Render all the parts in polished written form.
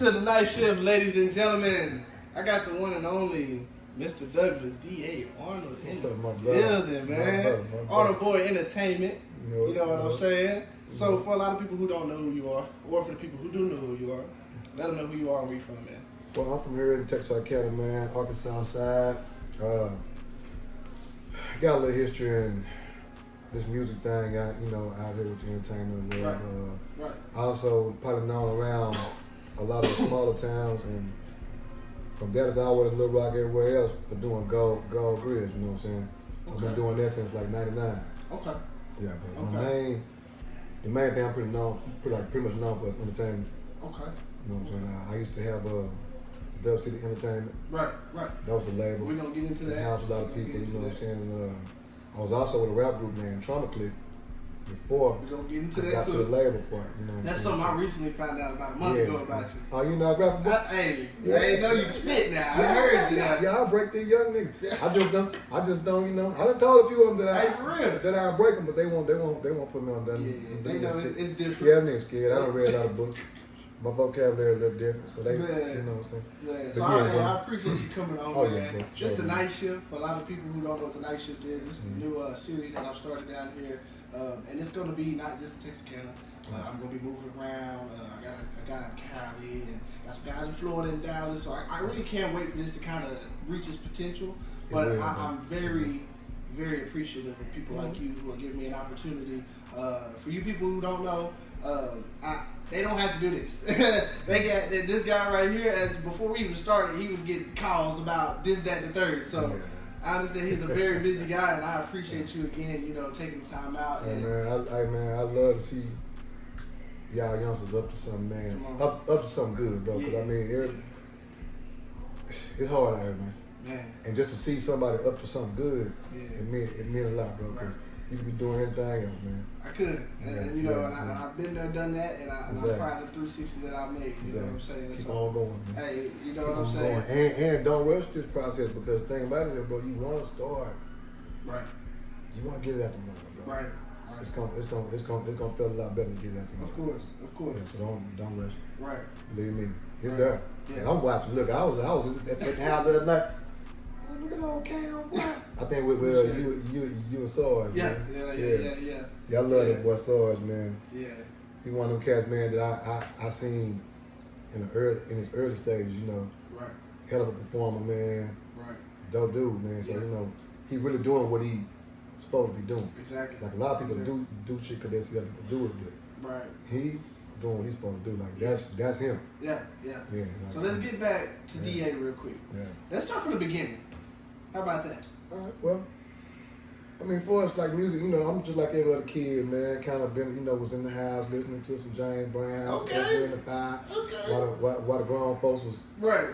to the night shift, ladies and gentlemen. I got the one and only Mr. Douglas D.A. Arnold in the building, man. Arnold Boy Entertainment. You know what I'm saying? So for a lot of people who don't know who you are, or for the people who do know who you are, let them know who you are and where you from, man. Well, I'm from here in Texarkana, man, Arkansas side. Got a little history in this music thing, out here with the entertainment world. Right. Also, probably known around a lot of the smaller towns, and from that as I was Little Rock, everywhere else for doing gold grids. You know what I'm saying? So I've been doing that since like '99. Okay. Yeah, but the main thing I'm pretty much known for is entertainment. Okay. You know what I'm saying? I used to have Dub City Entertainment. Right. That was a label. We're gonna get into that. Housed a lot of people. You know what I'm saying? And, I was also with a rap group named Trauma Click before we're gonna get into I that got too. to the label part. You know That's something I recently found out about a month ago about you. Oh, you know I rap about? Hey, I ain't know you spit now. I heard you now. Yeah, I break these young niggas. I just don't, I done told a few of them that I break them, but they won't put me on that. Yeah, they know it's different. Yeah, I'm niggas scared. I don't read a lot of books. My vocabulary is a little different, so they, you know what I'm saying? Yeah, so I appreciate you coming on, man. Yeah, This is the night shift. For a lot of people who don't know what the night shift is, this is a new series that I've started down here, and it's going to be not just in Texarkana. I'm going to be moving around. I got a guy in Cali, and got some guys in Florida and Dallas, so I really can't wait for this to kind of reach its potential. But I'm very, very appreciative of people like you who are giving me an opportunity. For you people who don't know, they don't have to do this. They got this guy right here. As before we even started, he was getting calls about this, that, and the third. So I understand he's a very busy guy, and I appreciate you again. Taking the time out. Hey man, I love to see y'all youngsters up to something, man. Up to something good, bro. Cause I mean, it's hard out here, man. And just to see somebody up to something good, it meant a lot, bro. Right. You could be doing anything else, man. I could, and I've been there, done that, and I'm proud of the 360 that I made. You know what I'm saying? Keep on going, man. Hey, you know what I'm saying? And don't rush this process, because the thing about it is, bro, you want to start. Right. You want to get it out the mud, bro. Right. It's gonna feel a lot better to get it out the mud. Of course. Yeah, so don't rush. Right. Believe me, it's there. Yeah. I'm watching. Look, I was at the house the other night. Look at old Cam, boy. I think with you and Sarge. Yeah. Yeah, I love that boy Sarge, man. Yeah. He one of them cats, man, that I seen in his early stages, Right. Hell of a performer, man. Right. Dope dude, man. So he really doing what he supposed to be doing. Exactly. Like a lot of people do shit because they see other people do it good. Right. He doing what he's supposed to do. Like that's him. Yeah. Like, so let's get back to DA real quick. Yeah. Let's start from the beginning. How about that? All right, well, I mean, for us, like music, I'm just like every other kid, man. Kind of been, was in the house listening to some James Brown, okay. in the fire. Okay. While the grown folks was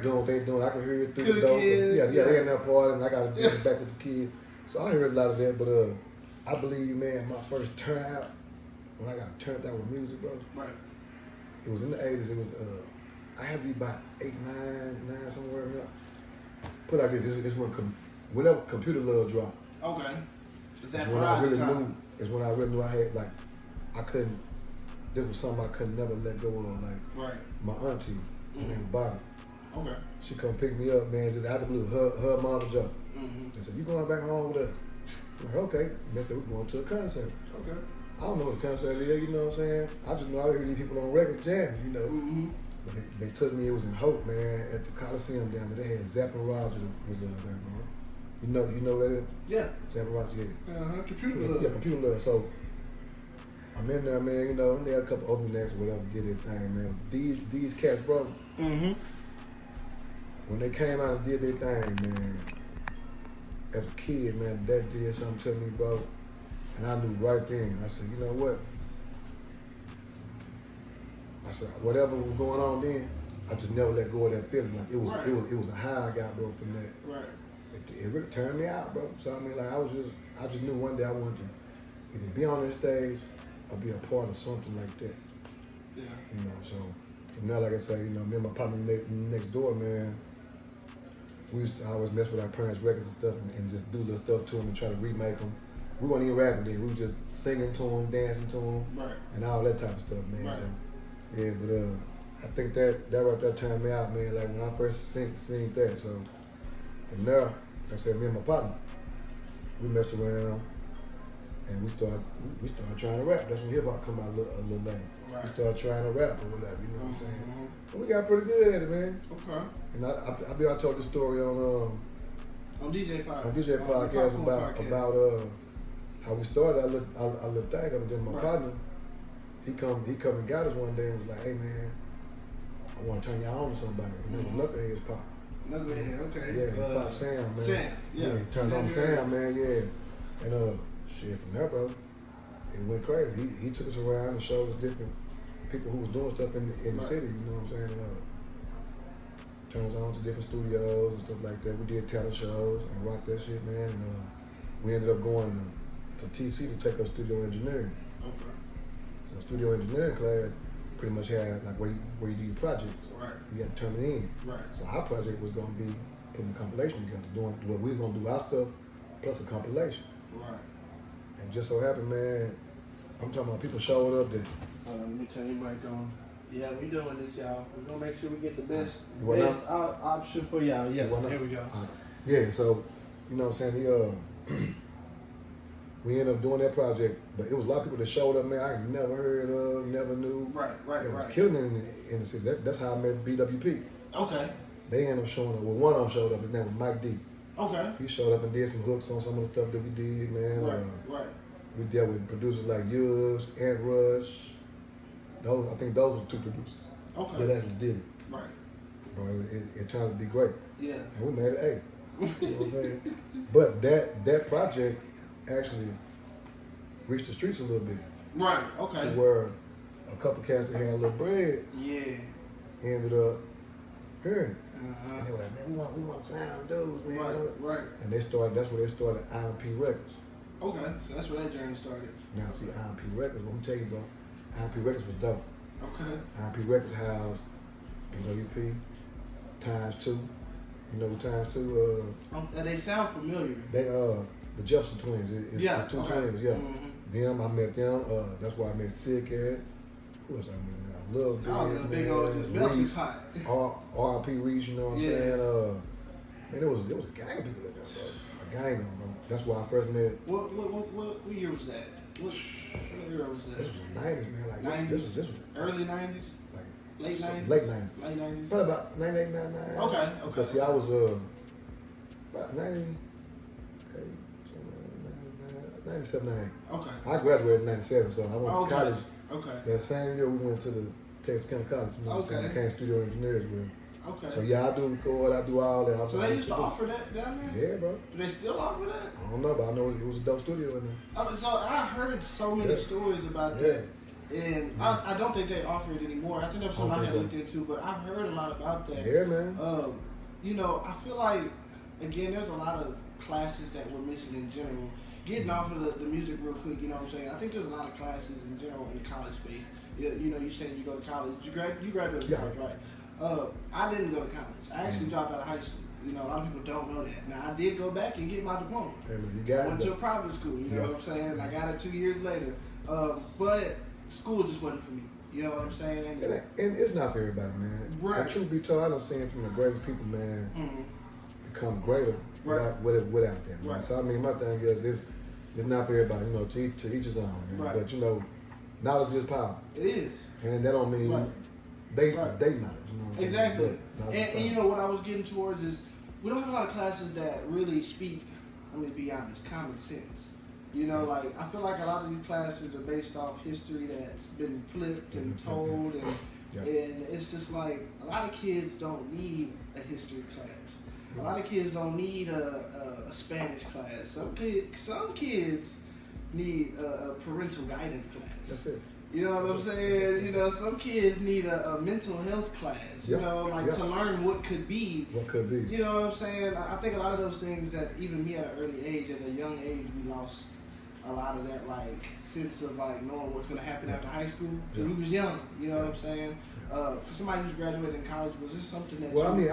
doing what they doing, I could hear it through the door. Yeah, they in that party, and I got to get back with the kids. So I heard a lot of that, but I believe, man, my first turnout, when I got turned out with music, bro. Right. It was in the 80s. It was, I had to be about 8, 9 somewhere around. Put like this, it's whenever Computer Love dropped. Okay. It's when I really knew I had, like, I couldn't, this was something I could never let go of. Like, my auntie, her name was Bobby. Okay. She come pick me up, man, just out of the blue, her mom and job. They said, you going back home with us? I'm like, okay. And they said, we're going to a concert. Okay. I don't know what a concert is, you know what I'm saying? I just know I hear these people on records jamming, But they took me, it was in Hope, man, at the Coliseum down there. They had Zapp and Rogers was there, man. You know what that is? Yeah. Zapp and Rogers, yeah. Computer Love. Yeah, Computer Love. So I'm in there, man, and they had a couple opening acts or whatever, did their thing, man. These cats, bro, when they came out and did their thing, man, as a kid, man, that did something to me, bro. And I knew right then, I said, you know what? I said, whatever was going on then, I just never let go of that feeling. Like it was a high I got, bro, from that. Right. It really turned me out, bro. So I mean, like I just knew one day I wanted to either be on this stage or be a part of something like that. Yeah. So from there, like I said, me and my partner next door, man, we used to always mess with our parents' records and stuff and just do little stuff to them and try to remake them. We weren't even rapping then. We were just singing to them, dancing to them, and all that type of stuff, man. Right. So, yeah, but I think that right there turned me out, man. Like when I first seen that. So from there, like I said, me and my partner, we messed around and we started trying to rap. That's when hip hop come out a little later. Right. We started trying to rap or whatever, you know what I'm saying? But we got pretty good at it, man. Okay. And I told this story on DJ Podcast. On DJ Podcast about how we started our little thing. And then my partner, he come and got us one day and was like, hey man, I want to turn y'all on to somebody. You know, Knucklehead's pop. Knucklehead, okay. Yeah, Pop Sam, man. Sam, yeah. Turned on Sam, man, yeah. And shit, from there, bro, it went crazy. He took us around and showed us different people who was doing stuff in the city, you know what I'm saying? Turned us on to different studios and stuff like that. We did talent shows and rocked that shit, man. And we ended up going to TC to take up studio engineering. Okay. So studio engineering class pretty much had like where you do your projects. Right. You had to turn it in. Right. So our project was gonna be putting a compilation together, doing what we was gonna do our stuff plus a compilation. Right. And just so happened, man, I'm talking about people showed up that. Let me turn your mic on. Yeah, we doing this, y'all. We're gonna make sure we get the best option for y'all. Yeah, here we go. Yeah, so you know what I'm saying? We ended up doing that project, but it was a lot of people that showed up, man. I ain't never heard of, never knew. Right. It was killing it in the city. That's how I met BWP. Okay. They ended up showing up. Well, one of them showed up. His name was Mike D. Okay. He showed up and did some hooks on some of the stuff that we did, man. Right. We dealt with producers like Yuz, Ant Rush. I think those were two producers. Okay. That actually did it. Right. Bro, it turned out to be great. Yeah. And we made it A. You know what I'm saying? But that project actually reached the streets a little bit. Right, okay. To where a couple cats that had a little bread ended up hearing it. And they were like, man, we want to sign dudes, man. Right. And that's where they started IMP Records. Okay, so that's where that journey started. Now see, IMP Records, let me tell you, bro, IMP Records was dope. Okay. IMP Records housed BWP, Times 2. You know who Times 2? They sound familiar. They the Jefferson twins. It's two twins, yeah. Them, I met them. That's where I met Sick at. Who else I met? Lil Big. I was in a big old just melting pot. RP Reese, you know what I'm saying? Man, it was a gang of people in there, bro. A gang of them, bro. That's where I first met. What year was that? What era was that? This was the 90s, man. Like 90s? This was early 90s? Like late 90s? Late 90s. Late 90s? Probably about 98, 99. Okay. Because see, I was about 97, 98. Okay. I graduated in 97, so I went to college. Okay. That same year we went to the Texarkana College. You know what I'm saying? Became studio engineers with them. Okay. So yeah, I do record, I do all that. So they used to offer that down there? Yeah, bro. Do they still offer that? I don't know, but I know it was a dope studio in there. So I heard so many stories about that. And I don't think they offer it anymore. I think that's something I had looked into, but I've heard a lot about that. Yeah, man. You know, I feel like, again, there's a lot of classes that we're missing in general. Getting off of the music real quick, you know what I'm saying? I think there's a lot of classes in general in the college space. You know, you saying you go to college. You graduated college, right? I didn't go to college. I actually dropped out of high school. You know, a lot of people don't know that. Now, I did go back and get my diploma. I went to a private school, you know what I'm saying? I got it 2 years later. But school just wasn't for me. You know what I'm saying? And it's not for everybody, man. Right. And truth be told, I done seen from the greatest people, man, become greater without them. Right. So, I mean, my thing is, it's not for everybody, you know, to each his own, man. Right. But, you know, knowledge is power. It is. And that don't mean they knowledge, you know what I'm Exactly. saying? And you know, what I was getting towards is, we don't have a lot of classes that really speak, I'm going to be honest, common sense. You know, like, I feel like a lot of these classes are based off history that's been flipped and told, and it's just like, a lot of kids don't need a history class. A lot of kids don't need a Spanish class. Some kids need a parental guidance class. That's it. You know what I'm saying? You know, some kids need a mental health class, you know, like to learn what could be. What could be. You know what I'm saying? I think a lot of those things that even me at an early age, at a young age, we lost a lot of that, like, sense of, like, knowing what's going to happen after high school. Because we was young, you know what I'm saying? For somebody who's graduated in college, was this something that I mean,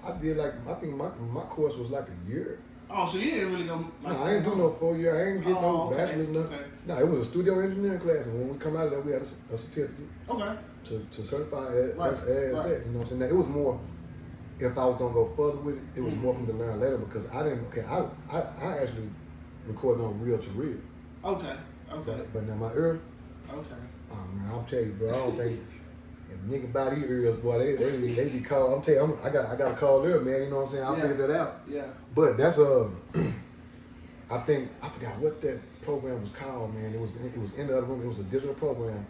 I did, like, I think my course was like a year. Oh, so you didn't really go like no, I ain't do no 4 year. I ain't get no bachelor's, nothing. Okay. No, it was a studio engineering class, and when we come out of that, we had a certificate. Okay. To certify us as that, you know what I'm saying? Now, it was more, if I was gonna go further with it, it was more for me to learn later because I didn't. Okay, I actually recorded on reel to reel. Okay. But now my ear. Okay. Oh man, I'll tell you, bro. I don't think if nigga buy these ears, boy, they be called. I'm telling you, I got a call ear, man. You know what I'm saying? I'll figure that out. Yeah. But that's I think I forgot what that program was called, man. It was in the other room. It was a digital program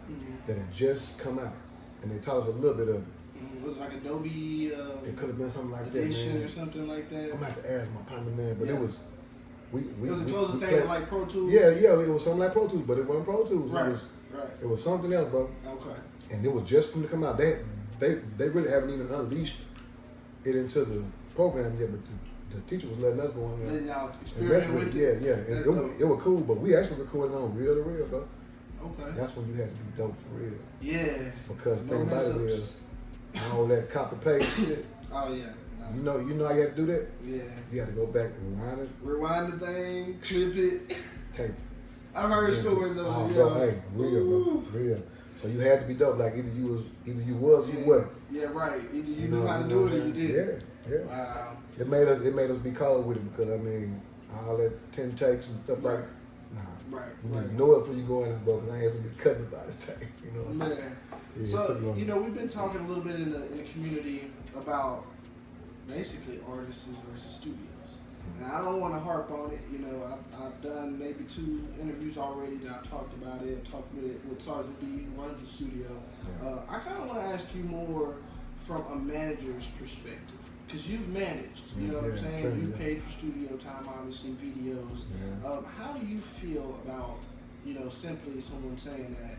that had just come out, and they taught us a little bit of it. Was it like Adobe? It could have been something like that, man. Or something like that. I'm gonna have to ask my partner, man. But it was. It was the closest thing to like Pro Tools. Yeah, it was something like Pro Tools, but it wasn't Pro Tools. Right. It was something else, bro. Okay. And it was just going to come out. They really haven't even unleashed it into the program yet, but the teacher was letting us go on there. Letting y'all experiment with it. Yeah. And it was cool, but we actually recorded on reel to reel, bro. Okay. That's when you had to be dope for real. Yeah. Because the thing about it is, all that copy paste shit. Oh yeah. No. You know how you have to do that? Yeah. You have to go back, rewind the thing, clip it, tape. I've heard stories of it. Bro, hey, real. So you had to be dope. Like either you was, you wasn't. Yeah, right. Either you knew how to do it or you didn't. Yeah. Wow. It made us be cold with it because I mean all that 10 takes and stuff like. Nah. Right. You need to know it before you go in there, bro. Because I ain't gonna be cutting about this tape. You know. Man. Yeah, so we've been talking a little bit in the community about basically artists versus studios. Now, I don't want to harp on it. I've done maybe 2 interviews already that I talked about it. Talked with Sergeant B, who runs the studio. I kind of want to ask you more from a manager's perspective, because you've managed. You know what I'm saying? You paid for studio time, obviously, videos. How do you feel about simply someone saying that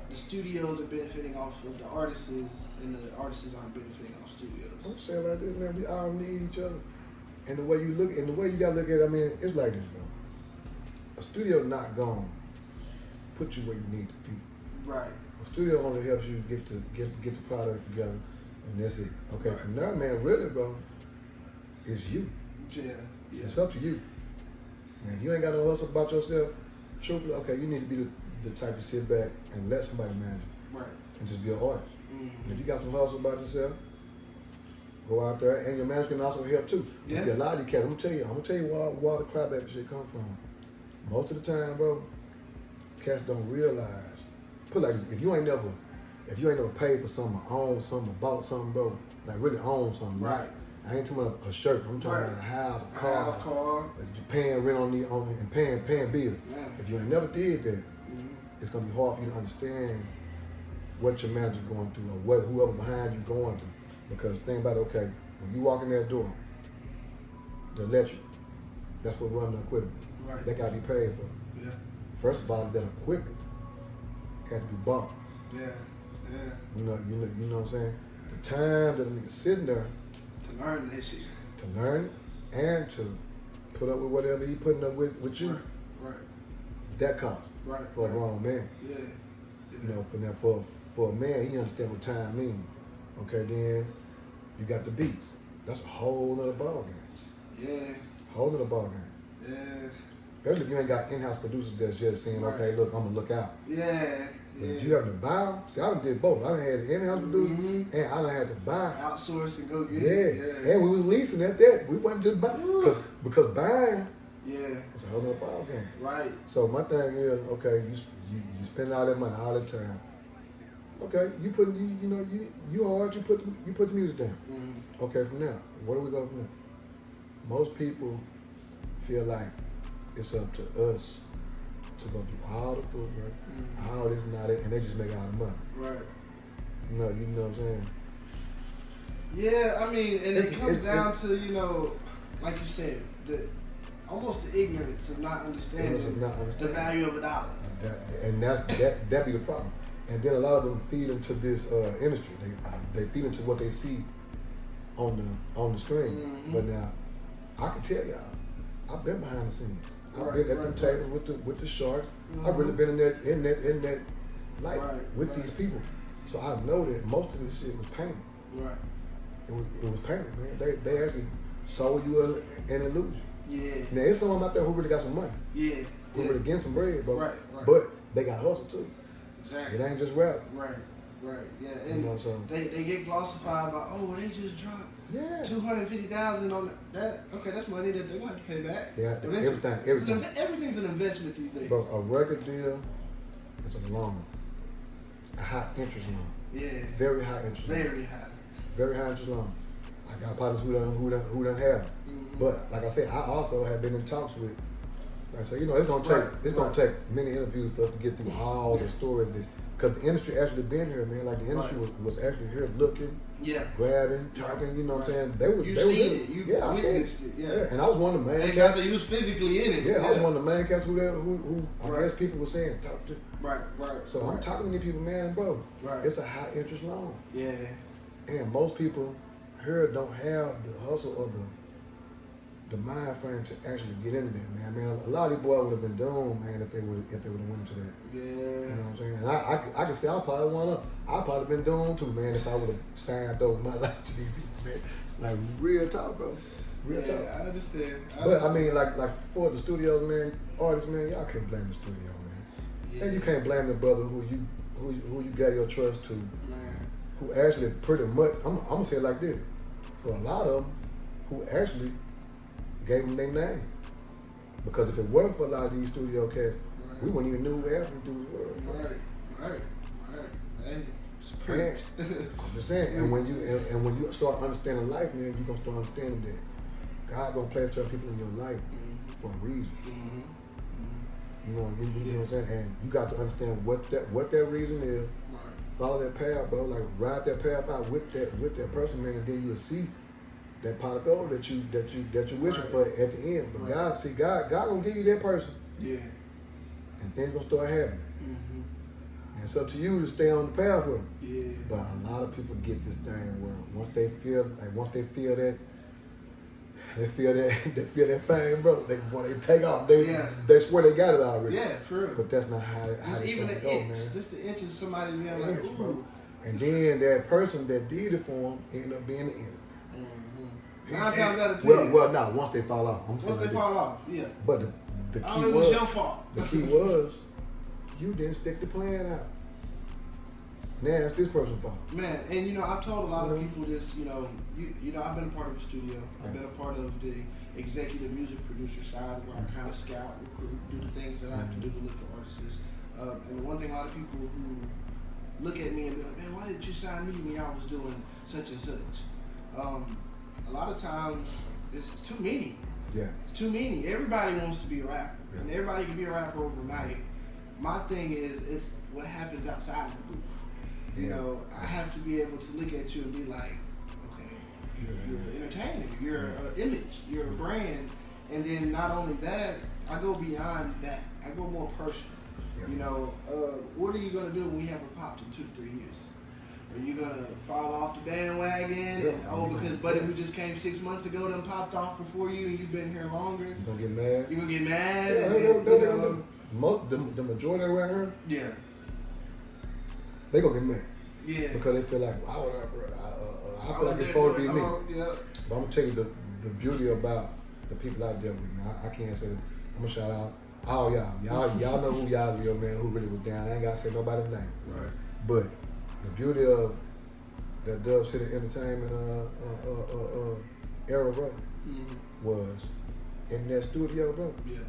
the studios are benefiting off of the artists and the artists aren't benefiting off studios? I'm saying like this, man. We all need each other. And the way you look, and the way you gotta look at it, I mean, it's like this, bro. A studio not gonna put you where you need to be. Right. A studio only helps you get the product together, and that's it. Okay, from now, man, really, bro, it's you. Yeah. It's up to you. And if you ain't got no hustle about yourself, truthfully, okay, you need to be the type to sit back and let somebody manage you. Right. And just be an artist. If you got some hustle about yourself, go out there, and your manager can also help too. You see, a lot of these cats, I'm gonna tell you where the crybaby shit come from. Most of the time, bro, cats don't realize. Put like this, if you ain't never paid for something, or owned something, or bought something, bro, like really own something, right? I ain't talking about a shirt. I'm talking about a house, a car. You paying rent and paying bills. Yeah. If you ain't never did that, it's gonna be hard for you to understand what your manager's going through or what whoever behind you going through. Because think about it, okay, when you walk in that door, the electric, that's what run the equipment. Right. That gotta be paid for. Yeah. First of all, that equipment got to be bought. Yeah. You know what I'm saying? The time that a nigga sitting there to learn that shit. To learn it and to put up with whatever he putting up with you. Right. That costs. Right. For a grown man. Yeah. For a man, he understands what time means. Okay, then you got the beats. That's a whole nother ball game. Yeah. Whole nother ball game. Yeah. Especially if you ain't got in-house producers that's just saying, okay, look, I'm gonna look out. Yeah. But if you have to buy them, see, I done did both. I done had in-house producers and I done had to buy. Outsource and go get it. Yeah. And we was leasing at that. We wasn't just buying. Because buying, it's a whole nother ball game. Right. So my thing is, okay, you spend all that money all the time. Okay, you hard, you put the music down. Okay, from now, where do we go from there? Most people feel like it's up to us to go do all the footwork, all this and all that, and they just make all the money. Right. You know what I'm saying? Yeah, I mean, and it comes down to, like you said, almost the ignorance of not understanding the value of a dollar. That be the problem. And then a lot of them feed into this industry. They feed into what they see on the screen. But now, I can tell y'all, I've been behind the scenes. I've been at the table with the sharks. I've really been in that light with these people. So I know that most of this shit was painted. Right. It was painted, man. They actually sold you an illusion. Yeah. Now there's someone out there who really got some money. Yeah. Who really getting some bread, bro. Right. But they got hustle too. Exactly. It ain't just rap. Right. Yeah. And you know, so they get glossified by, oh, they just dropped $250,000 on that. Okay, that's money that they're gonna have to pay back. Yeah, everything. Everything's an investment these days. But a record deal is a loan, a high interest loan. Yeah. Very high interest. Very high. Very high interest loan. I got partners who done have. Mm-hmm. But like I said, I also have been in talks with. Like I said, you know, it's gonna take many interviews for us to get through all the stories. Because the industry actually been here, man. Like the industry was actually here looking, grabbing, talking. You know what I'm saying? They were it. You witnessed it. Yeah. And I was one of the main cats. You was physically in it. Yeah, I was one of the main cats who I guess people were saying talk to. Right. So I'm talking to these people, man, bro. Right. It's a high interest loan. Yeah. And most people here don't have the hustle or the mind frame to actually get into that, man. Man, a lot of these boys would have been doomed, man, if they would have went into that. Yeah. You know what I'm saying? And I can say I probably been doomed too, man, if I would have signed over my life to these people, man. Like real talk, bro. Real talk. I understand. But I mean, like for the studios, man, artists, man, y'all can't blame the studio, man. Yeah. And you can't blame the brother who you got your trust to, man. Who actually pretty much, I'm gonna say it like this, for a lot of them, who actually gave them their name. Because if it wasn't for a lot of these studio cats, we wouldn't even know who half of dudes were. Right. Hey, it's preach. I'm just saying, and when you start understanding life, man, you gonna start understanding that God gonna place certain people in your life for a reason. You know what I'm saying? And you got to understand what that reason is. Follow that path, bro. Like ride that path out with that person, man, and then you'll see that pot of gold that you wishing for at the end. But God gonna give you that person. Yeah. And things gonna start happening. And it's up to you to stay on the path with them. Yeah. But a lot of people get this thing where once they feel that fame, bro, when they take off, they swear they got it already. Yeah, true. But that's not how it's even an go, inch. man. Just the inch of somebody being like, ooh. Bro. And then that person that did it for them ended up being the enemy. 9 times out of 10. Well, no. Once they fall off, fall off, yeah. But the key it was your fault. The key was you didn't stick the plan out. Now it's this person's fault. Man, and you know, I've told a lot of people this. You know, I've been a part of the studio. I've been a part of the executive music producer side, where I kind of scout, recruit, do the things that I have to do to look for artists. And the one thing a lot of people who look at me and be like, man, why didn't you sign me when I was doing such and such? A lot of times, it's too many. Yeah. It's too many. Everybody wants to be a rapper. Yeah. And everybody can be a rapper overnight. My thing is, it's what happens outside of the booth. You know, I have to be able to look at you and be like, okay, you're an entertainer, you're an image, you're a brand. And then not only that, I go beyond that. I go more personal. Yeah. You know, what are you going to do when we haven't popped in 2 to 3 years? Are you gonna fall off the bandwagon? Yeah. And, because buddy who just came 6 months ago done popped off before you and you've been here longer? You gonna get mad? You gonna get mad? The majority around here, yeah, they gonna get mad. Yeah, because they feel like, I feel like it's supposed to be me. Yeah. But I'm gonna tell you the beauty about the people out there with me. I can't say that. I'm gonna shout out all y'all. Y'all know who y'all real, man, who really was down. I ain't gotta say nobody's name. Right. But the beauty of that Dub City Entertainment era, bro, was in that studio, bro. Yeah.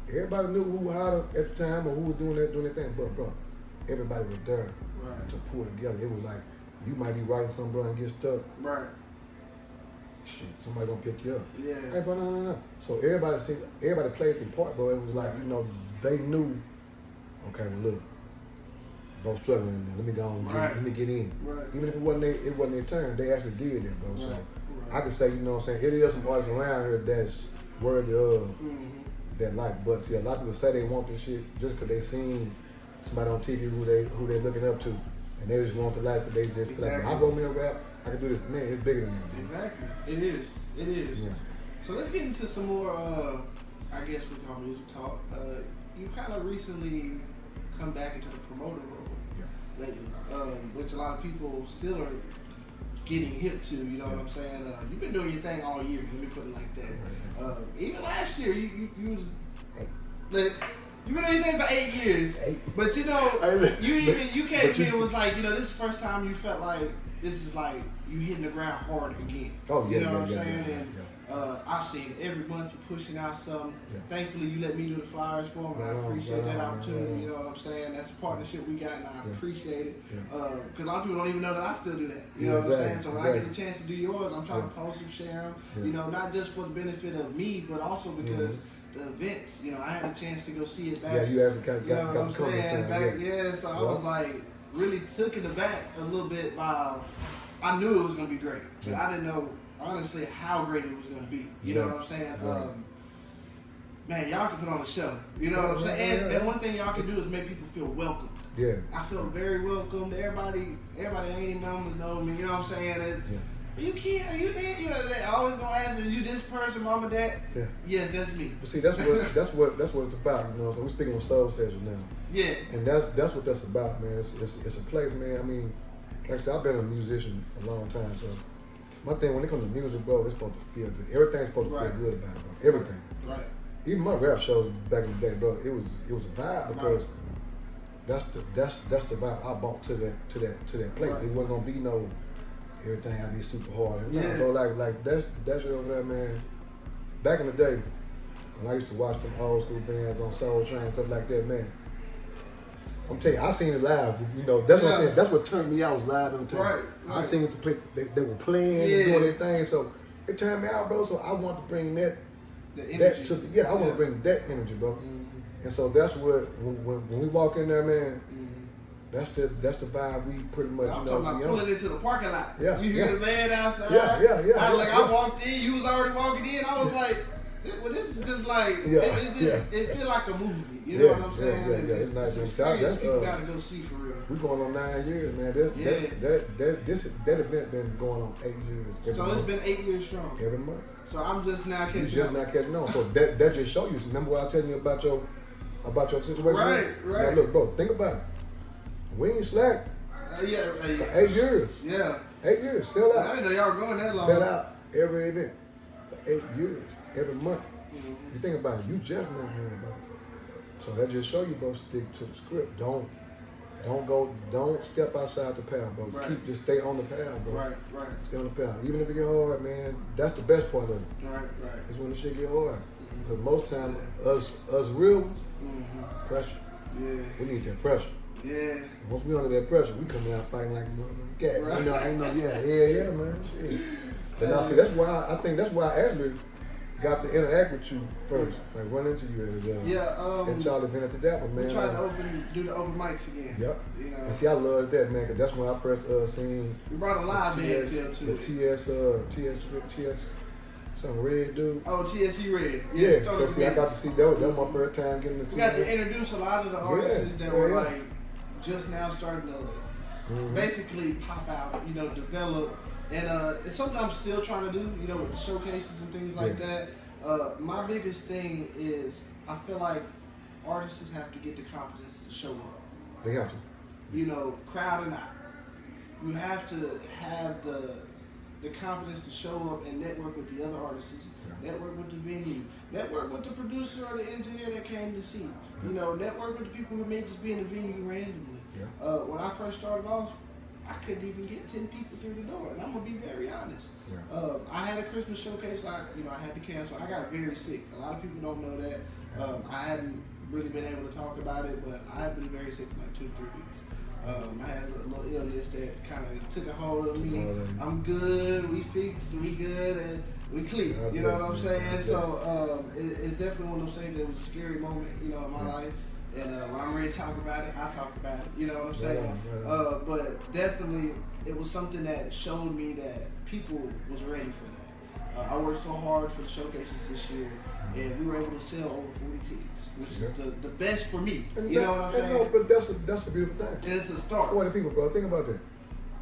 Everybody knew who had at the time or who was doing their thing, but bro, everybody was there to pull together. It was like you might be writing something, bro, and get stuck. Right. Shit, somebody gonna pick you up. Yeah. Hey, bro, no. So everybody played their part, bro. It was like, you know, they knew. Okay, well, look. Bro, struggling. Let me go on. Let me get in. Right. Even if it wasn't their turn, they actually did it, bro. So I could say, you know what I'm saying, it is some artists around here that's worthy of that life. But see, a lot of people say they want this shit just because they seen somebody on TV who they looking up to, and they just want the life. But they just feel like, I go me a rap, I can do this. Man, it's bigger than that. Bro. Exactly. It is. Yeah. So let's get into some more. I guess we call music talk. You kind of recently come back into the promoter role lately, which a lot of people still are getting hip to. You know what I'm saying? You've been doing your thing all year. Let me put it like that. Even last year, you was like. You've been doing your thing for 8 years, but you know, you came here and was like, you know, this is the first time you felt like this is like you hitting the ground hard again. Oh yeah, you know what I'm saying? I've seen every month you're pushing out something. Yeah. Thankfully, you let me do the flyers for them. I appreciate that opportunity. You know what I'm saying? That's a partnership we got, and I appreciate it. Because a lot of people don't even know that I still do that. You know what I'm saying? So when I get the chance to do yours, I'm trying to post them, share them. You know, not just for the benefit of me, but also because. The events, you know, I had a chance to go see it back. Yeah, you had to you know what I'm saying? Back, so I was like really taken aback a little bit by. I knew it was gonna be great, but I didn't know honestly how great it was gonna be. You know what I'm saying? Man, y'all can put on a show. You know what I'm saying? And one thing y'all can do is make people feel welcome. Yeah. I feel very welcomed. Everybody ain't mamas know me. You know what I'm saying? You can't, are you there? You know, they always gonna ask, is you this person, mama, dad? Yeah. Yes, that's me. But see, that's what it's about, you know. So we're speaking on Soul Session now. Yeah. And that's what that's about, man. It's a place, man. I mean, like I said, I've been a musician a long time, so my thing when it comes to music, bro, it's supposed to feel good. Everything's supposed to feel good about it, bro. Everything. Right. Even my rap shows back in the day, bro, it was a vibe because that's the vibe I brought to that place. Right. It wasn't gonna be no everything had to be super hard. And so like that shit over there, man. Back in the day, when I used to watch them old school bands on Soul Train, stuff like that, man. I'm telling you, I seen it live. You know, that's what I'm saying. That's what turned me out was live entertainment. Right. I seen it play. They were playing and doing their thing, so it turned me out, bro. So I want to bring that energy. I want to bring that energy, bro. Mm-hmm. And so that's what when we walk in there, man. Mm-hmm. That's the vibe we pretty much. I'm talking about pulling into the parking lot. Yeah, you hear the man outside. I walked in. You was already walking in. I was like, well, this is just like it feel like a movie. You know what I'm saying? It's nice. That's people gotta go see for real. We're going on 9 years, man. That event been going on 8 years. So it's been 8 years strong. Every month. So I'm just now catching on. You just now catching on. So that just show you. Remember what I was telling you about your situation? Right. Now look, bro. Think about it. We ain't slack. For 8 years. Yeah. 8 years. Sell out. I didn't know y'all were going that long. Sell out every event for 8 years, every month. Mm-hmm. You think about it, you just not hearing about it. So that just show you, bro, stick to the script. Don't step outside the path, bro. Right. Just stay on the path, bro. Right. Stay on the path. Even if it get hard, man, that's the best part of it. Right. It's when the shit get hard. Because most time, us real ones, pressure. Yeah. We need that pressure. Yeah. Once we under that pressure, we coming out fighting like a cat. Right. You know, ain't no man. Shit. And now see, that's why I actually got to interact with you first, like run into you and Charlie event at the Dapper, man. We tried to do the open mics again. Yep. You know. And see, I love that, man, because that's when I first seen. We brought a live band feel to it. TS. Some red dude. Oh, TSC Red. Yeah. So see, I got to see that was my first time getting to see. We got to introduce a lot of the artists that were like just now starting to basically pop out, you know, develop. And it's something I'm still trying to do, you know, with showcases and things like that. My biggest thing is I feel like artists have to get the confidence to show up. They have to. You know, crowd or not. You have to have the confidence to show up and network with the other artists, network with the venue, network with the producer or the engineer that came to see. You know, network with the people who may just be in the venue randomly. When I first started off, I couldn't even get 10 people through the door, and I'm gonna be very honest. I had a Christmas showcase. I had to cancel. I got very sick. A lot of people don't know that. I hadn't really been able to talk about it, but I've been very sick for like 2 to 3 weeks. I had a little illness that kind of took a hold of me. I'm good. We fixed. We good, and we clear. You know what I'm saying? So it's definitely one of those things that was a scary moment, you know, in my life. And when I'm ready to talk about it, I talk about it. You know what I'm saying? But definitely, it was something that showed me that people was ready for that. I worked so hard for the showcases this year, and we were able to sell over 40 tickets, which is the best for me. You know what I'm saying? No, but that's a beautiful thing. And it's a start. 40 people, bro. Think about that.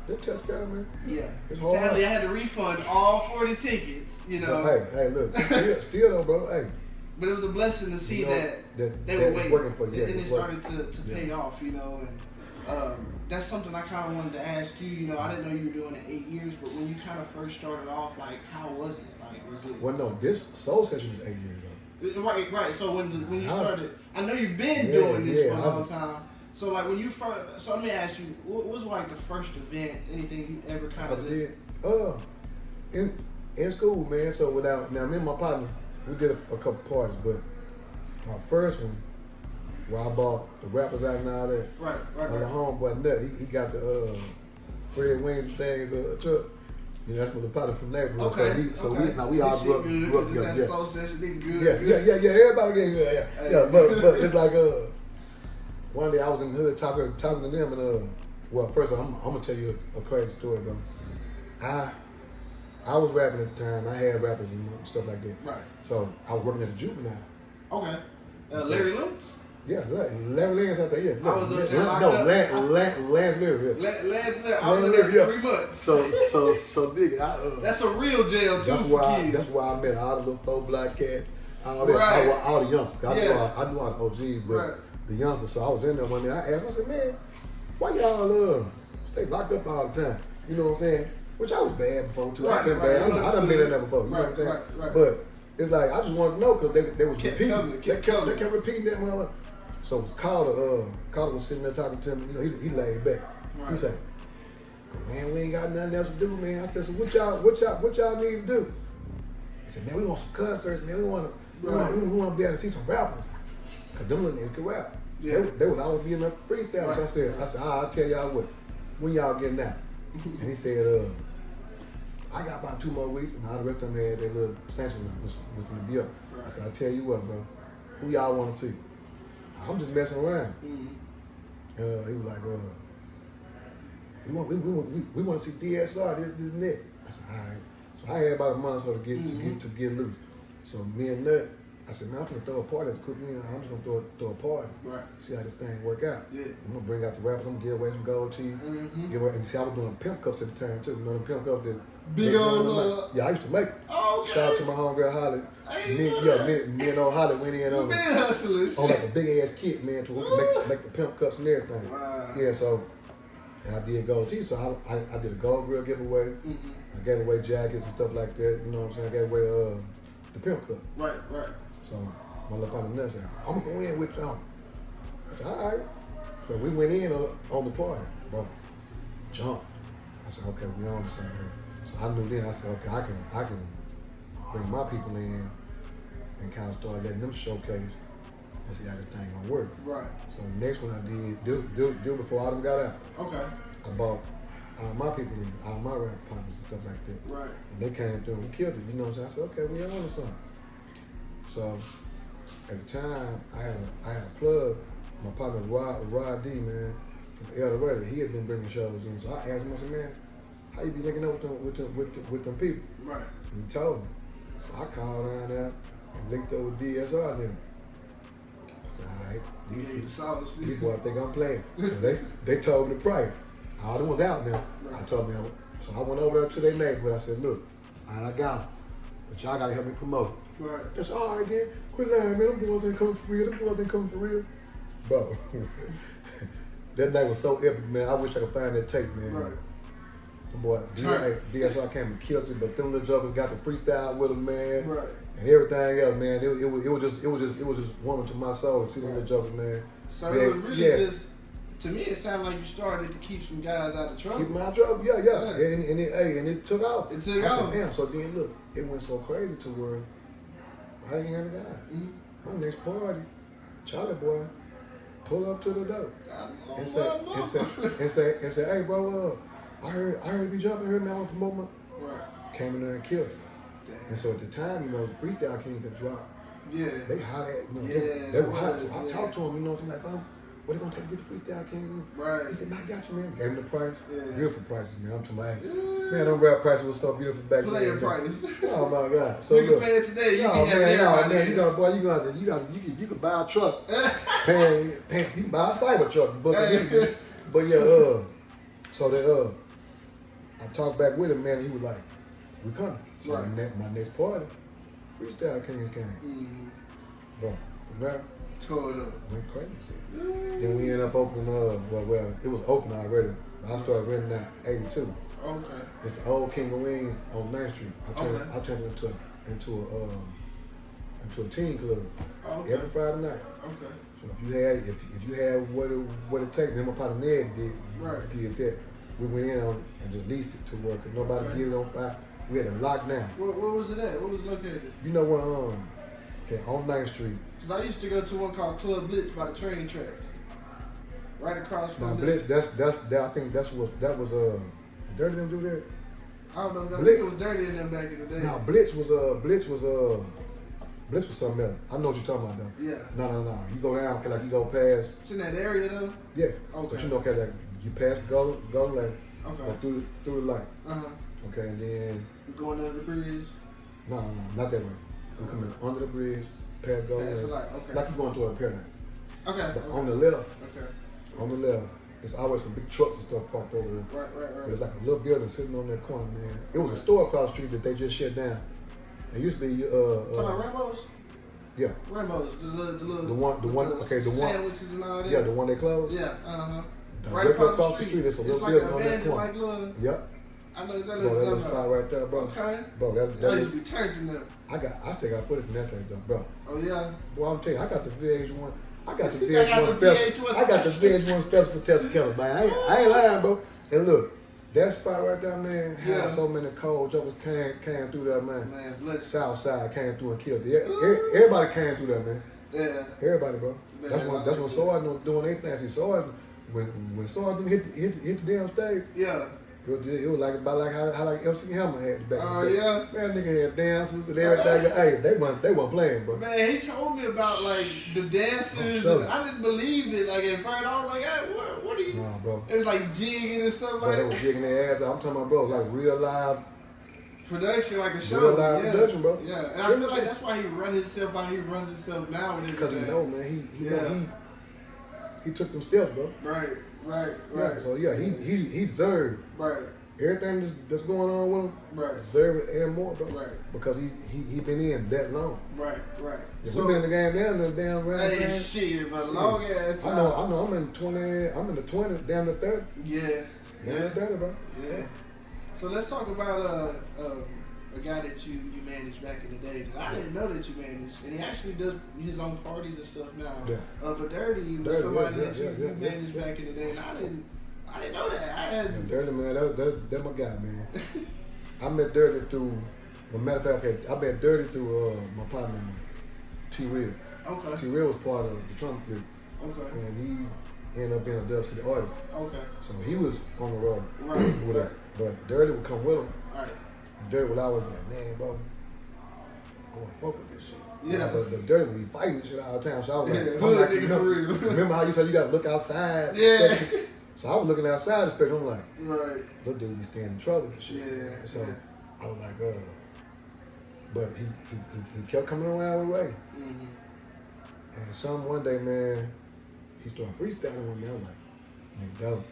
That Texarkana, man. Yeah. Sadly, I had to refund all 40 tickets. You know. Hey, look. Still though, bro. Hey. But it was a blessing to see that they were waiting, and it started to pay off, you know. That's something I kind of wanted to ask you. You know, I didn't know you were doing it 8 years, but when you kind of first started off, like, how was it? Like, was it? Well, no, this soul session was 8 years ago. Right. So when you started, I know you've been doing this for a long time. So like when you first, so let me ask you, what was like the first event, anything you ever kind of did? In school, man. So now me and my partner, we did a couple parties, but my first one, where I bought the rappers out and all that. Right. My homeboy Nut, he got the Fred Wayne things truck. You know, that's what the partner from neighborhood. Okay. We all grew up together. Yeah. Soul session, nigga good. Yeah. Everybody getting good. Yeah. But it's like one day I was in the hood talking to them, and well, first of all, I'm gonna tell you a crazy story, bro. I was rapping at the time. I had rappers and stuff like that. Right. So I was working at the juvenile. Okay. Larry Lim? Yeah, Larry Lance out there. Yeah. Lance Larry. Yeah. Lance Larry. I was in there for 3 months. So big. That's a real jail too. That's why I met all the little 4 black cats. All the youngsters. I knew all the OGs, but the youngsters. So I was in there one day. I asked, I said, man, why y'all stay locked up all the time? You know what I'm saying? Which I was bad before too. I've been bad. I done been in there before. You know what I'm saying? Right. But it's like I just wanted to know because they was repeating. They kept repeating that one. So Carter was sitting there talking to him. You know, he laid back. Right. He said, "Man, we ain't got nothing else to do, man." I said, "So what y'all need to do?" He said, "Man, we want some concerts, man. We want to be able to see some rappers, cause them little niggas can rap. Yeah. They would always be in the freestyle." Right. So I said, I'll tell y'all what. When y'all getting out?" And he said, I got about 2 more weeks, and all the rest of them had their little sanction was going to be up. Right. I said, I tell you what, bro, who y'all want to see? I'm just messing around. He was like, we want to see DSR, this and that. I said, all right. So I had about a month or so to get loose. So me and Nut, I said, man, I'm gonna throw a party at the cook. I'm just gonna throw a party. Right. See how this thing work out. Yeah. I'm gonna bring out the rappers. I'm gonna give away some gold teeth. Give away, and see, I was doing pimp cups at the time too. You know, the pimp cups that big old. Yeah, I used to make. Oh, okay. Shout out to my homegirl Holly. Me and old Holly went in on like a big ass kit, man, to make the pimp cups and everything. Wow. Yeah, so and I did gold teeth. So I did a gold grill giveaway. I gave away jackets and stuff like that. You know what I'm saying? I gave away the pimp cup. Right. So my little partner Nut said, I'm gonna go in with y'all. I said, all right. So we went in on the party, bro. Jumped. I said, okay, we on something here. So I knew then, I said, okay, I can bring my people in and kind of start letting them showcase and see how this thing gonna work. Right. So the next one I did, do before all them got out. Okay. I bought all my people in, all my rap partners and stuff like that. Right. And they came through and killed it, you know what I'm saying? I said, okay, we on to something. So at the time, I had a plug. My partner Rod D, man, from El Dorado. He had been bringing shows in. So I asked him, I said, man, how you be linking up with them people? Right. And he told me. So I called down there and linked up with DSR then. I said, all right, these boys think I'm playing. So they told me the price. All them was out now. Right. I told me, so I went over there to their neighborhood. I said, look, all right, I got them. But y'all gotta help me promote it. Right. That's all right, then. Quit lying, man. Them boys ain't coming for real. Them boys ain't coming for real. Bro, that night was so epic, man. I wish I could find that tape, man. Right. The boy, DSR came and killed it, but them little jokers got the freestyle with them, man. Right. And everything else, man. It was just warming to my soul to see them little jokers, man. So man, it was really just, to me, it sounded like you started to keep some guys out of trouble. Keep them out of trouble, yeah. And it took out. It took out. Damn. So then look, it went so crazy to where right here in the guy. My next party, Charlie boy, pull up to the door and say, hey bro, I heard you jumping here, man. I want to promote my. Right. Came in there and killed it. Damn. And so at the time, you know, the Freestyle Kings had dropped. Yeah. They hot at, you know, they were hot. So I talked to them, you know what I'm saying, like, bro, what they gonna take to get the Freestyle King? Right. He said, man, I got you, man. Gave him the price. Yeah. Beautiful prices, man. I'm talking about, man, them rap prices was so beautiful back then. Player price. Oh my God. So you can pay it today. You can have everybody. You know, boy, you can buy a truck. you can buy a cyber truck. But yeah, so I talked back with him, man. And he was like, "We coming." So my next party, Freestyle King came. Bro, from there, Tore it up. Went crazy. Then we ended up opening well, it was open already. I started renting out 82. Okay. It's the old King of Wings on 9th Street. I turned it into a teen club every Friday night. Okay. So if you had what it takes, then my partner Ned did that. We went in on and just leased it to work. Nobody get it on fire. We had a lockdown. Where was it at? Where was it located? You know where on 9th Street. Cause I used to go to one called Club Blitz by the train tracks. Right across from Now Blitz, I think that was Dirty them do that? I don't know. I think Blitz. it was Dirty in them back in the day. No, Blitz was something else. I know what you're talking about though. Yeah. No. You go down, like you go past. It's in that area though. Yeah. Okay. But you know, like you pass go lane. Okay. Go through the light. Uh-huh. Okay, and then You going under the bridge? no, not that way. We come in under the bridge, pass go Pass the lane. light. Okay. Like you going to a paradise. Okay. But on the left, Okay. it's always some big trucks and stuff parked over there. Right. But it's like a little building sitting on that corner, man. It was a store across the street that they just shut down. It used to be Talking about Rambo's? yeah. Rambo's, the little The one okay, the one sandwiches and all that. yeah, the one they closed. Yeah, uh-huh. Right across the street, it's a little like building an on that abandoned, corner. like little. Yep. I know exactly Bro, what that you're little talking spot about. right there, bro. Okay. Bro, that That is, used to be turned in there. I still got footage from that thing though, bro. Oh yeah. Boy, I'm telling you, I got the VH1. I got the I got VH1 the special. VH1 I got the VH1 special for Texarkana, man. I ain't lying, bro. And look, that spot right there, man, had Yeah. so many cold jokers came through there, man. Man, bless. South side came through and killed it. Everybody came through there, man. Yeah. Everybody, bro. Man, That's when Sword was doing their thing. See, Sword, when Sword hit the damn stage, Yeah. it was like how like MC Hammer had back. Oh in the day. yeah. Man, nigga had dances and everything. Hey, they weren't playing, bro. Man, he told me about like the dancers. sure. And I didn't believe it. Like at first, I was like, hey, what are you? Nah, bro. It was like jigging and stuff Bro, like they was jigging their ass. I'm talking about, bro, like real live production, like a show. real live production, bro. Yeah, and I feel like that's why he runs himself how he runs himself now with Because everything. he know, man, he Yeah. know he took them steps, bro. Right. Yeah, so yeah, he deserved Right. everything that's going on with him. Right. Deserve it and more, bro. Right. Because he been in that long. Right. If we been in the game down there, damn round. Hey, shit, but long ass time. I know. I'm in the 20s, down to 30. Yeah. Down to 30, bro. Yeah. So let's talk about a guy that you managed back in the day that I didn't know that you managed, and he actually does his own parties and stuff now. Yeah. But Dirty was somebody that you managed back in the day, and I didn't know that. Yeah, Dirty, man, that my guy, man. I met Dirty through. Well, matter of fact, okay, I met Dirty through my partner, T-Real. Okay. T-Real was part of the Trump group. Okay. And he ended up being a Dub City artist. Okay. So he was on the road Right. with us. But Dirty would come with him. All right. And Dirty would always be like, man, bro, I want to fuck with this shit. Yeah. But the Dirty would be fighting shit all the time. So I was like, Yeah, I'm hood like, nigga you know, for real. remember how you said you got to look outside? Yeah. So I was looking outside the spectrum. I'm like, Right. little dude be staying in trouble and shit. Yeah. So Yeah. I was like, but he kept coming around with Ray. And one day, man, he started freestyling with me. I was like, nigga, dope.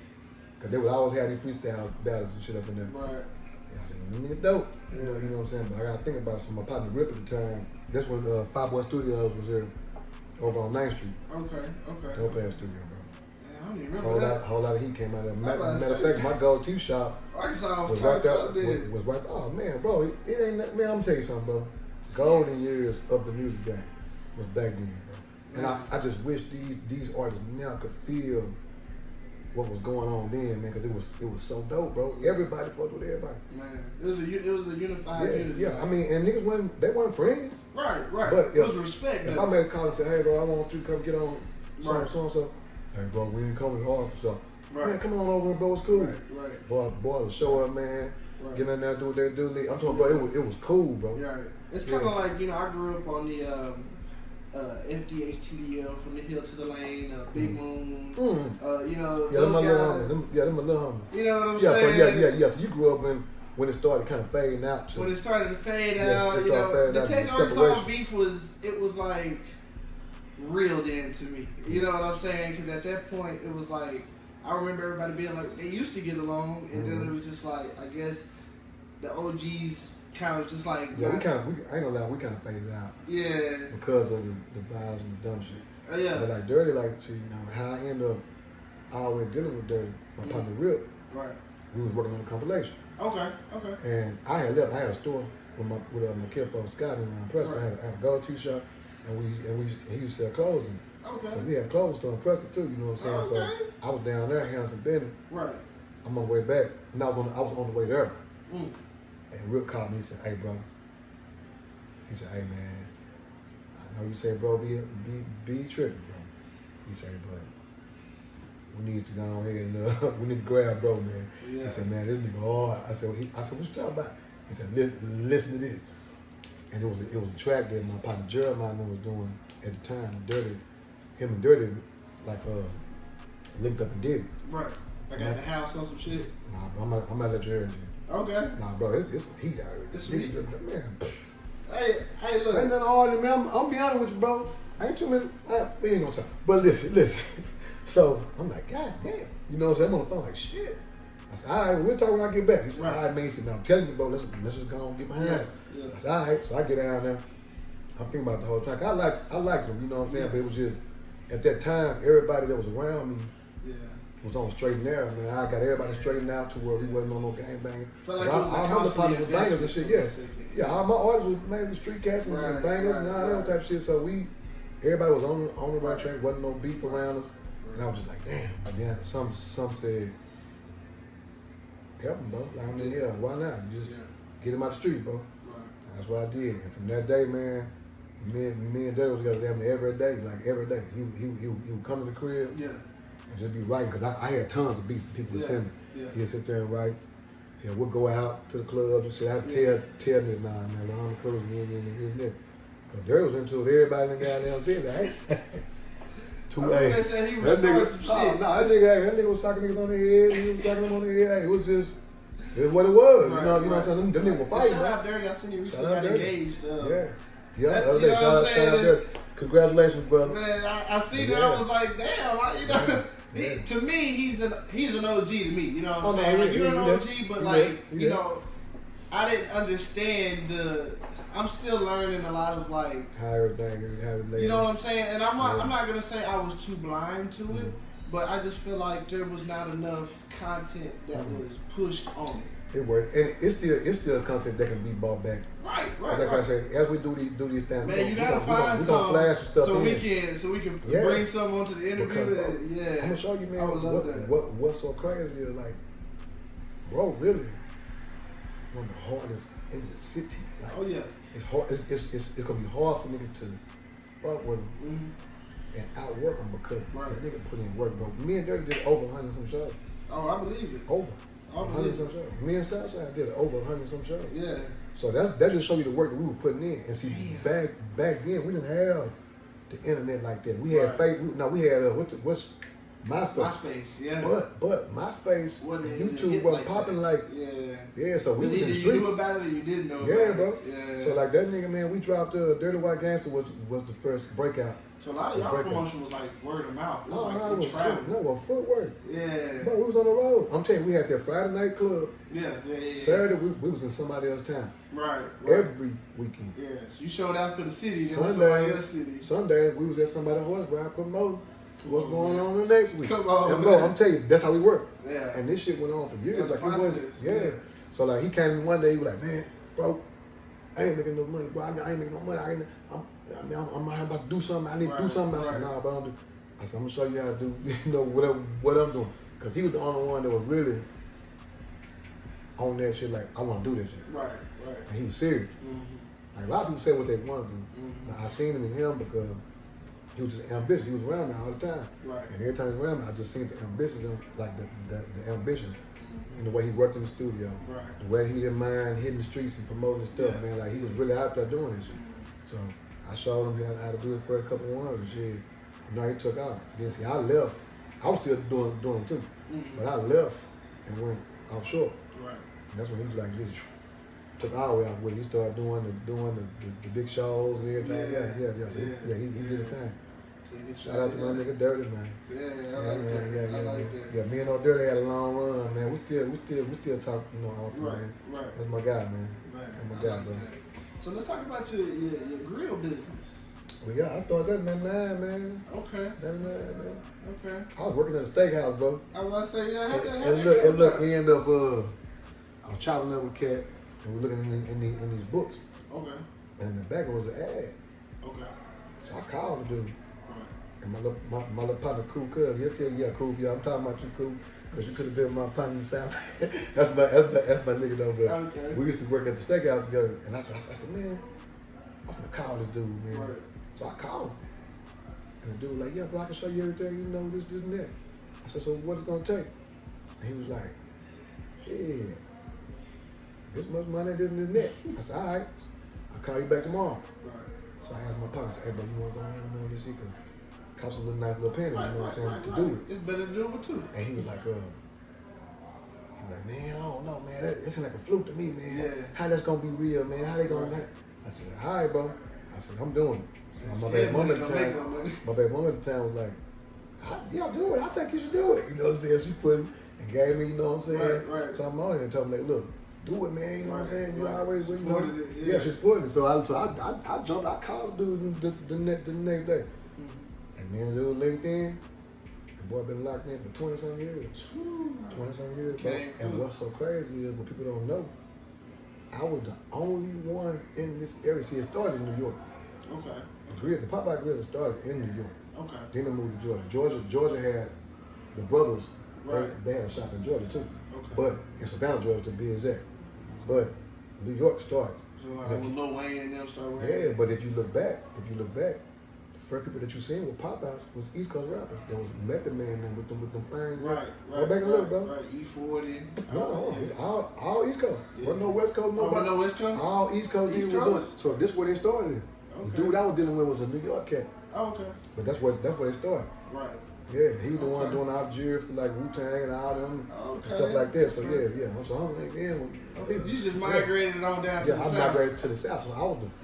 Because they would always have these freestyle battles and shit up in there. Right. And I said, nigga, dope. You know what I'm saying? But I got to think about it. So my partner Rip at the time, that's when Five Boy Studios was there over on 9th Street. Okay. Dope ass studio, bro. Yeah, I don't even remember that. Whole lot of heat came out of there. Matter about to of say. fact, my go-to shop Arkansas was was right turned up there. then. Was right. Oh man, bro, it ain't. Man, I'm gonna tell you something, bro. Golden years of the music game was back then, bro. And I just wish these artists now could feel what was going on then, man, because it was so dope, bro. Everybody fucked with everybody. Man, it was a unified unity. Yeah. I mean, and niggas weren't friends. Right. But it was respect. If I made a call and say, hey, bro, I want you to come get on Right. so and so. Hey, bro, we ain't coming to Arkansas. Right. Man, come on over, bro. It's cool. Right. Boy, will show up, man. Right. Get in there, do what they do. I'm talking, bro. It was cool, bro. Right. It's kind of like, I grew up on the FDHTDL, From the Hill to the Lane, Big Moon. Yeah, those them my guys. little homies. Them my little homies. You know what I'm Yeah, saying? so you grew up when it started kind of fading out. When it started to fade Yeah, out, it started fading the out, Texas the Arkansas separation. beef was like real then to me. You know what I'm saying? Because at that point it was like, I remember everybody being like, they used to get along, and then it was just like, I guess the OGs kind of just like, Yeah, I ain't gonna lie, we kind of faded out. Yeah. Because of the vibes and the dumb shit. Yeah. But like Dirty, like, see, how I end up always dealing with Dirty, my partner Rip, right. We was working on a compilation. Okay. And I had left. I had a store with my kid for Scott in Prescott. Right. I had a gold shop, and he used to sell clothes. Okay. So we had a clothes store in Prescott too. You know what I'm saying? Okay. So I was down there handling some business. Right. I'm on the way back, and I was on the way there. Mm. And Rick called me. He said, "Hey, bro." He said, "Hey, man. I know you say, bro, be tripping, bro." He said, "But we need to go ahead and we need to grab bro, man." Yeah. He said, "Man, this nigga hard." I said, "What you talking about?" He said, "Listen to this." And it was a track that my partner Jeremiah was doing at the time. Dirty, him and Dirty, like linked up and did it. Right. I got the house on some shit. Nah, bro, I'm not let you hear it. Okay. Nah, bro, it's some heat out here. It's some heat. Man. Hey, look. Ain't nothing hard, man. I'm be honest with you, bro. Ain't too many. We ain't gonna talk. But listen. So I'm like, God damn. You know what I'm saying? I'm on the phone like, shit. I said, all right, we'll talk when I get back. He said, right. All right, man. He said, now I'm telling you, bro, let's just go and get behind it. Yeah. I said, all right. So I get down there. I'm thinking about the whole track. I liked him, you know what I'm saying? Yeah. But it was just, at that time, everybody that was around me Yeah. was on the straight and narrow, man. I got everybody straightened out to where we wasn't on no gangbang. Like I know the partners with bangers and shit, yeah. Yeah, all my artists was mainly street cats and bangers and all that type of shit. So everybody was on the right track, wasn't no beef around us. And I was just like, damn. But then some said, help him, bro. Like, I mean, yeah, why not? You just get him out the street, bro. Right. And that's what I did. And from that day, man, me and Dale was together damn near every day, like every day. He would come to the crib and just be writing, because I had tons of beats people would send me. Yeah. He'd sit there and write. Yeah, we'll go out to the clubs and shit. I'd tell me, nah, man, on the clubs and this. Because Dirty was into it. Everybody in the goddamn city. They said he was starting some shit. That nigga was sucking niggas on the head. He was sucking them on the head. It was just, it was what it was. Right, you know what I'm saying? Them niggas were fighting, shout man. out Dirty. I seen you recently got engaged. Yeah, the other day, shout out Dirty. Congratulations, brother. Man, I seen it. I was like, damn, you know. To me, he's an OG to me. You know what I'm saying? Like, you're an OG, but you know, I didn't understand I'm still learning a lot of like how everything, you know what I'm saying? And I'm not gonna say I was too blind to it, but I just feel like there was not enough content that was pushed on it. It worked, and it's still content that can be bought back. Right. Like I say, as we do these things, man, you gotta find some so we can bring some onto the interview. I'm gonna show you, man. I would love that. What's so crazy is like, bro, really, one of the hardest in the city. Like, oh yeah, it's hard. It's gonna be hard for niggas to fuck with them and outwork them because the nigga put in work, bro. Me and Dirty did over 100 some shows. Oh, I believe it. Over. 100 some shows. Me and Southside did over 100 some shows. Yeah. So that just show you the work that we were putting in. And see, back then we didn't have the internet like that. We had we had what's MySpace. Yeah. But MySpace, YouTube wasn't popping like so we was in the street. You knew about it or you didn't know about it. Bro. Yeah. So like that nigga, man, we dropped Dirty White Gangster was the first breakout. So a lot of y'all promotion was like word of mouth. It was footwork. Yeah. Bro, we was on the road. I'm telling you, we had that Friday night club. Yeah. Saturday, we was in somebody else's town. Right. Every weekend. Yeah. So you showed out for the city. Sunday, we was at somebody's horse ride promoting what's going on the next week. Come on, and bro, I'm telling you, that's how we work. Yeah. And this shit went on for years. Like it wasn't. So like he came in one day, he was like, man, bro, I ain't making no money, bro. I ain't making no money. I'm about to do something. I need to do something. I said, nah, bro, I'm gonna show you how to do, what I'm doing. Cause he was the only one that was really on that shit. Like, I want to do this shit. Right. And he was serious. Like a lot of people say what they want to do. But I seen it in him because he was just ambitious. He was around me all the time. Right. And every time he was around me, I just seen the ambition, like the ambition. And the way he worked in the studio. Right. The way he didn't mind hitting the streets and promoting his stuff, man. Like he was really out there doing this shit. So I showed him how to do it for a couple of months and shit. You know, he took off. Then see, I left. I was still doing it too. But I left and went offshore. Right. And that's when he was like, just took all the way out with it. He started doing the big shows and everything. Yeah. He did his thing. Shout out to my nigga Dirty, man. Yeah, me and old Dirty had a long run, man. We still talk, often, man. Right. That's my guy, man. That's my guy, bro. So let's talk about your grill business. Well, yeah, I started that in 99, man. Okay. 99, man. Okay. I was working at a steakhouse, bro. I was about to say, yeah, And look, he ended up, I was chopping up with Cat, and we're looking in these books. Okay. And in the back was an ad. Okay. So I called the dude. Right. And my little partner, Cool Cuz, he'll tell you, yeah, Cool, yeah, I'm talking about you, Cool, because you could have been my partner in the South. that's my nigga though, but okay. we used to work at the steakhouse together. And I said, man, I'm finna call this dude, man. Right. So I called him. And the dude was like, yeah, bro, I can show you everything, you know, this, and that. I said, so what it's gonna take? And he was like, shit, this much money, this and that. I said, all right, I'll call you back tomorrow. Right. So I asked my partner, I said, hey, bro, you wanna go ahead and on this shit? Cause it costs a little nice little penny, you know what I'm saying, to do it. It's better to do it with two. And he was like, man, I don't know, man. That seems like a fluke to me, man. Yeah. How that's gonna be real, man? How they gonna? I said, all right, bro. I said, I'm doing it. So my baby mama at the time was like, yeah, do it. I think you should do it. You know what I'm saying? She put it and gave me, you know what I'm saying? Right. So I'm on and told me, like, look, do it, man. You know what I'm saying? You always, you know. It, yeah, she's putting it. So I jumped. I called the dude the next day. And then dude linked in. The boy been locked in for 20-some years. 20-some years, bro. And what's so crazy is what people don't know, I was the only one in this area. See, it started in New York. Okay. The Popeye Grill started in New York. Okay. Then they moved to Georgia. Georgia had the brothers. Right. They had a shop in Georgia too. Okay. But in Savannah, Georgia, to be exact. But New York started. So like when Lil Wayne and them started wearing. Yeah, but if you look back, the first people that you seen with Popeyes was East Coast rappers. There was Method Man and with them things. Right. Go back and look, bro. Right. E40. No, it's all East Coast. Yeah. Wasn't no West Coast, no. Wasn't no West Coast. All East Coast. East Coast. So this is where they started. Okay. The dude I was dealing with was a New York cat. Oh, okay. But that's where they started. Right. Yeah, he was the one doing our jury for like Wu-Tang and all them and stuff like that. So yeah. So I'm like, yeah. You just migrated on down to the south. Yeah, I migrated to the south. So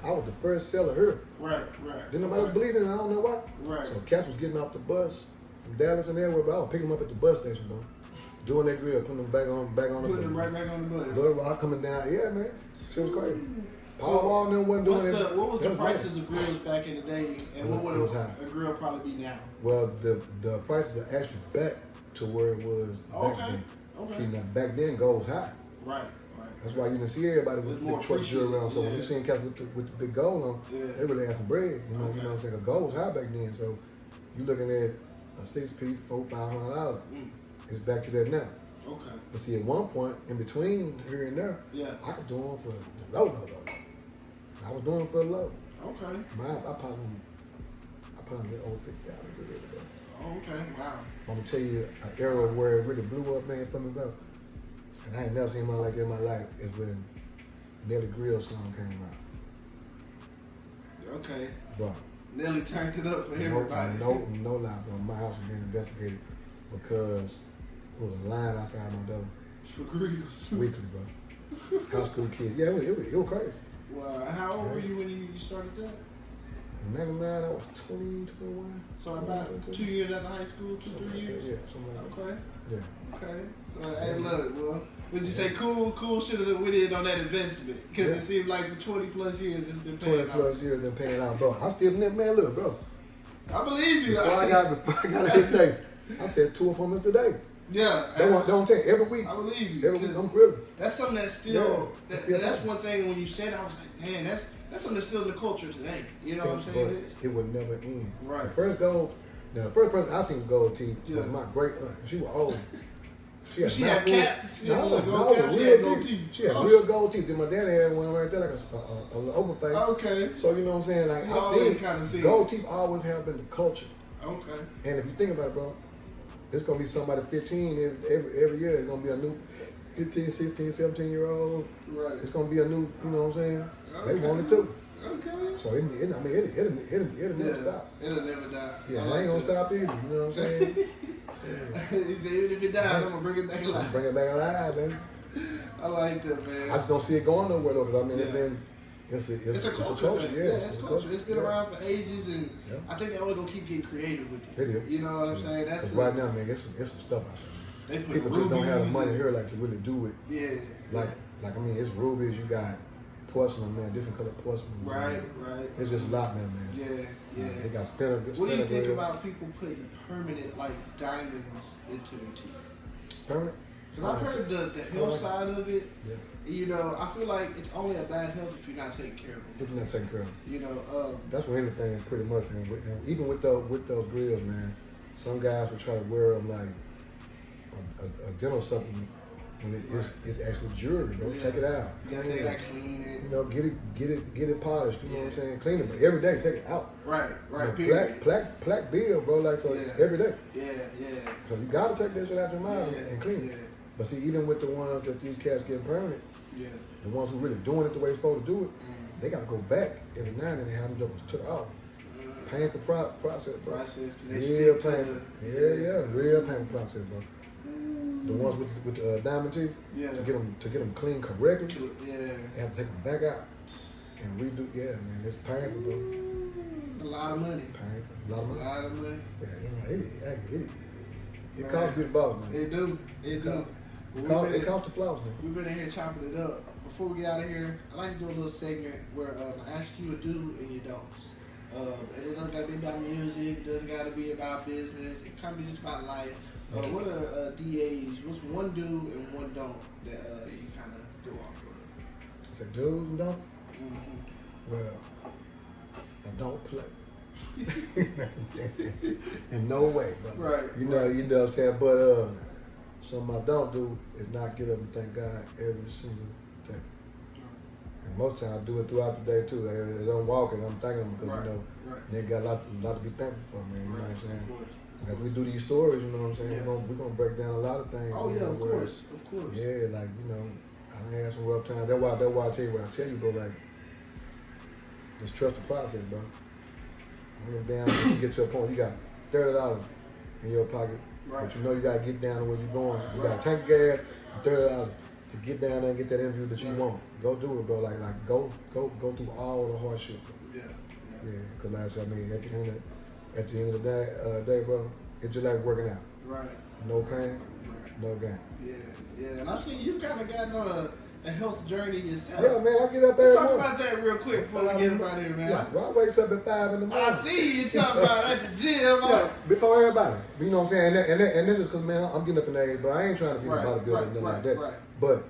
I was the first seller here. Right. Didn't nobody believe in it. I don't know why. Right. So Cass was getting off the bus from Dallas and everywhere, but I was picking them up at the bus station, bro. Doing that grill, putting them back on the bus. Putting them right back on the bus. Little Rock coming down. Yeah, man. Shit was crazy. Paul Wall and them wasn't doing it. What was the prices of grills back in the day, and what would a grill probably be now? Well, the prices are actually back to where it was back then. Okay. See, now back then gold was high. Right. That's why you didn't see everybody with big truck jewelry around. So when you seen cats with the big gold on, they really had some bread. You know what I'm saying? Gold was high back then. So you looking at a 6-piece, $400-$500. It's back to that now. Okay. But see, at one point in between here and there, I could do them for the low. I was doing for the low. Okay. I probably get over 50,000. Oh, okay. Wow. I'm gonna tell you an era where it really blew up, man, for me, bro. And I ain't never seen one like that in my life. Is when Nelly Grill song came out. Okay. Bro. Nelly turned it up for everybody. No lie, bro. My house was being investigated because there was a line outside my door. For grills. Weekly, bro. House school kids. Yeah, it was crazy. Wow. How old were you when you started that? In 99, I was 20, 21. So about 2 years after high school, 2-3 years? Yeah, something like that. Okay. Yeah. Okay. Hey, look, well, would you say cool should have went in on that investment? Because it seemed like for 20 plus years it's been paying out. 20 plus years been paying out, bro. I still man, look, bro. I believe you. Before I got this day, I said 2 appointments today. Yeah. Don't take every week. I believe you. Every week, I'm grilling. That's something that's still, that's one thing when you said it, I was like, man, that's something that's still in the culture today. You know what I'm saying? It would never end. Right. The first person I seen with gold teeth was my great aunt. She was old. She had cats. No, real teeth. She had real gold teeth. Then my daddy had one right there, like a open face. Okay. So you know what I'm saying? Like I see gold teeth always have been the culture. Okay. And if you think about it, bro, it's gonna be somebody 15 every year. It's gonna be a new 15, 16, 17-year-old. Right. It's gonna be a new, you know what I'm saying? Okay. They want it too. Okay. So it'll never stop. It'll never die. Yeah, I ain't gonna stop either. You know what I'm saying? He said, even if it dies, I'm gonna bring it back alive. Bring it back alive, man. I like that, man. I just don't see it going nowhere though. But I mean, it's a culture. It's a culture. It's been around for ages, and I think they're only gonna keep getting creative with it. It is. You know what I'm saying? That's right now, man. It's some stuff out there. People just don't have the money here, like to really do it. Yeah. Like I mean, it's rubies. You got porcelain, man, different color porcelain. Right. It's just a lot, man. Yeah. They got spinner. What do you think about people putting permanent like diamonds into their teeth? Permanent? Because I've heard the health side of it. Yeah. You know, I feel like it's only a bad health if you're not taking care of them. If you're not taking care of them. You know, that's with anything, pretty much, man. Even with those grills, man, some guys would try to wear them like a dental supplement when it's actually jewelry, bro. Yeah. Take it out. You gotta take it out, clean it. You know, get it polished. You know what I'm saying? Clean it, but every day, take it out. Right. You know, plaque bill, bro. Like so, every day. Yeah. So you gotta take that shit out your mouth and clean it. But see, even with the ones that these cats get permanent, the ones who really doing it the way it's supposed to do it, they gotta go back every now and then and have them jokers took off. Painful process, bro. Real painful. Real painful process, bro. The ones with the diamond teeth, to get them clean correctly, they have to take them back out and redo. Yeah, man, it's painful, bro. A lot of money. Painful, a lot of money. Yeah, you know, it costs me the boss, man. It do. It costs the flowers, man. We've been in here chopping it up. Before we get out of here, I like to do a little segment where I ask you a do and you don't. And it doesn't got to be about music. It doesn't got to be about business. It can be just about life. What are DAs? What's one do and one don't that you kind of go off with? It's a do's and don't? Mm-hmm. Well, I don't play. In no way, brother. Right. You know what I'm saying? But something I don't do is not get up and thank God every single day. And most times I do it throughout the day too. As I'm walking, I'm thanking them because they got a lot to be thankful for, man. You know what I'm saying? As we do these stories, you know what I'm saying? We're gonna break down a lot of things. Oh yeah, of course. Yeah, like I done had some rough times. That's why I tell you what I tell you, bro. Like, just trust the process, bro. I'm down when you get to a point, you got $30 in your pocket, but you know you gotta get down to where you're going. You got a tank of gas and $30 to get down there and get that interview that you want. Go do it, bro. Like go through all the hardship. Yeah. Because like I said, I mean, at the end of the day, bro, it's just like working out. Right. No pain, no gain. Yeah. And I've seen you kind of gotten on a health journey yourself. Yeah, man, I get up every morning. Let's talk about that real quick before we get up out here, man. Yeah, well, I wake up at 5 in the morning. I see you talking about at the gym. Before everybody. You know what I'm saying? And this is because, man, I'm getting up in age, but I ain't trying to be a bodybuilder or nothing like that. Right. But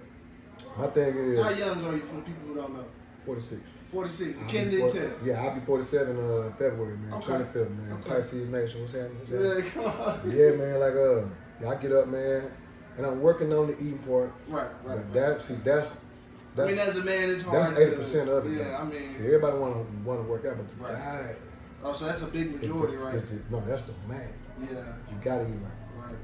my thing is... How young are you for the people who don't know? 46. 46. Ken didn't tell. Yeah, I'll be 47 February, man. Okay. 25th, man. Okay. Pisces Nation. What's happening? Yeah, come on. Yeah, man, like, I get up, man, and I'm working on the eating part. Right. But that's I mean, as a man, it's hard. That's 80% of it. Yeah, I mean. See, everybody want to work out, but the diet. Oh, so that's a big majority, right? No, that's the man. Yeah. You gotta eat right. Right.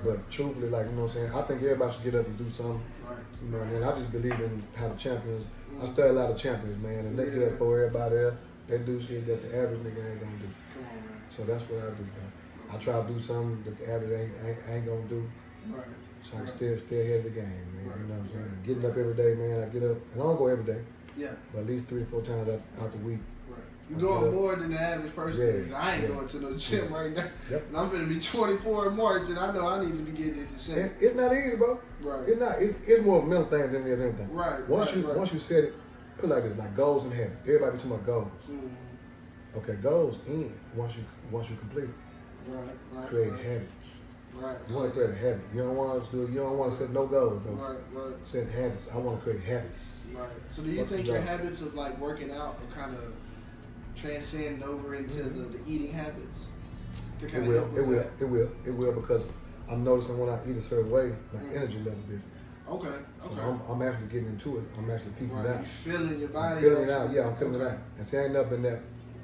But truthfully, like, you know what I'm saying, I think everybody should get up and do something. Right. You know, and I just believe in how the champions. I study a lot of champions, man, and they get up for everybody else. They do shit that the average nigga ain't gonna do. Come on, man. So that's what I do, man. I try to do something that the average ain't gonna do. Right. So I can stay ahead of the game, man. You know what I'm saying? Getting up every day, man. I get up, and I don't go every day. Yeah. But at least 3 or 4 times out the week. Right. You're going more than the average person. Yeah. I ain't going to no gym right now. Yep. And I'm going to be 24 in March, and I know I need to be getting into shape. And it's not easy, bro. Right. It's not. It's more of a mental thing than it is anything. Right. Once you set it, put it like this, like goals and habits. Everybody be talking about goals. Mm-hmm. Okay, goals end once you complete it. Right. Create habits. Right. You want to create a habit. You don't want to set no goals, bro. Right. Set habits. I want to create habits. Right. So do you think your habits of like working out will kind of transcend over into the eating habits? To kind of help with that? It will because I'm noticing when I eat a certain way, my energy level is different. Okay. So I'm actually getting into it. I'm actually peeping it out. You feeling your body. I'm feeling it out. Yeah, I'm feeling it out. And see, I ain't never been that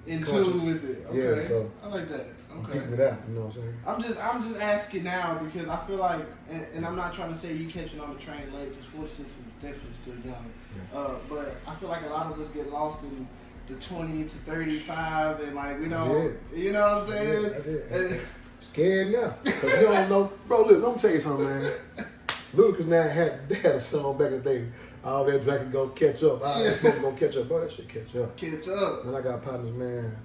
in tune with it. Okay. Yeah, so I like that. I'm Okay. peeping it out. You know what I'm saying? I'm just asking now because I feel like, and I'm not trying to say you catching on the train late because 46 is definitely still young. Yeah. But I feel like a lot of us get lost in the 20 to 35 and like we don't, you know what I'm saying? I did. Scared now because you don't know, bro. Look, let me tell you something, man. Ludacris now they had a song back in the day. All that drinking go catch up. All that smoking gonna catch up. Bro, that shit catch up. Catch up. Then I got partners, man.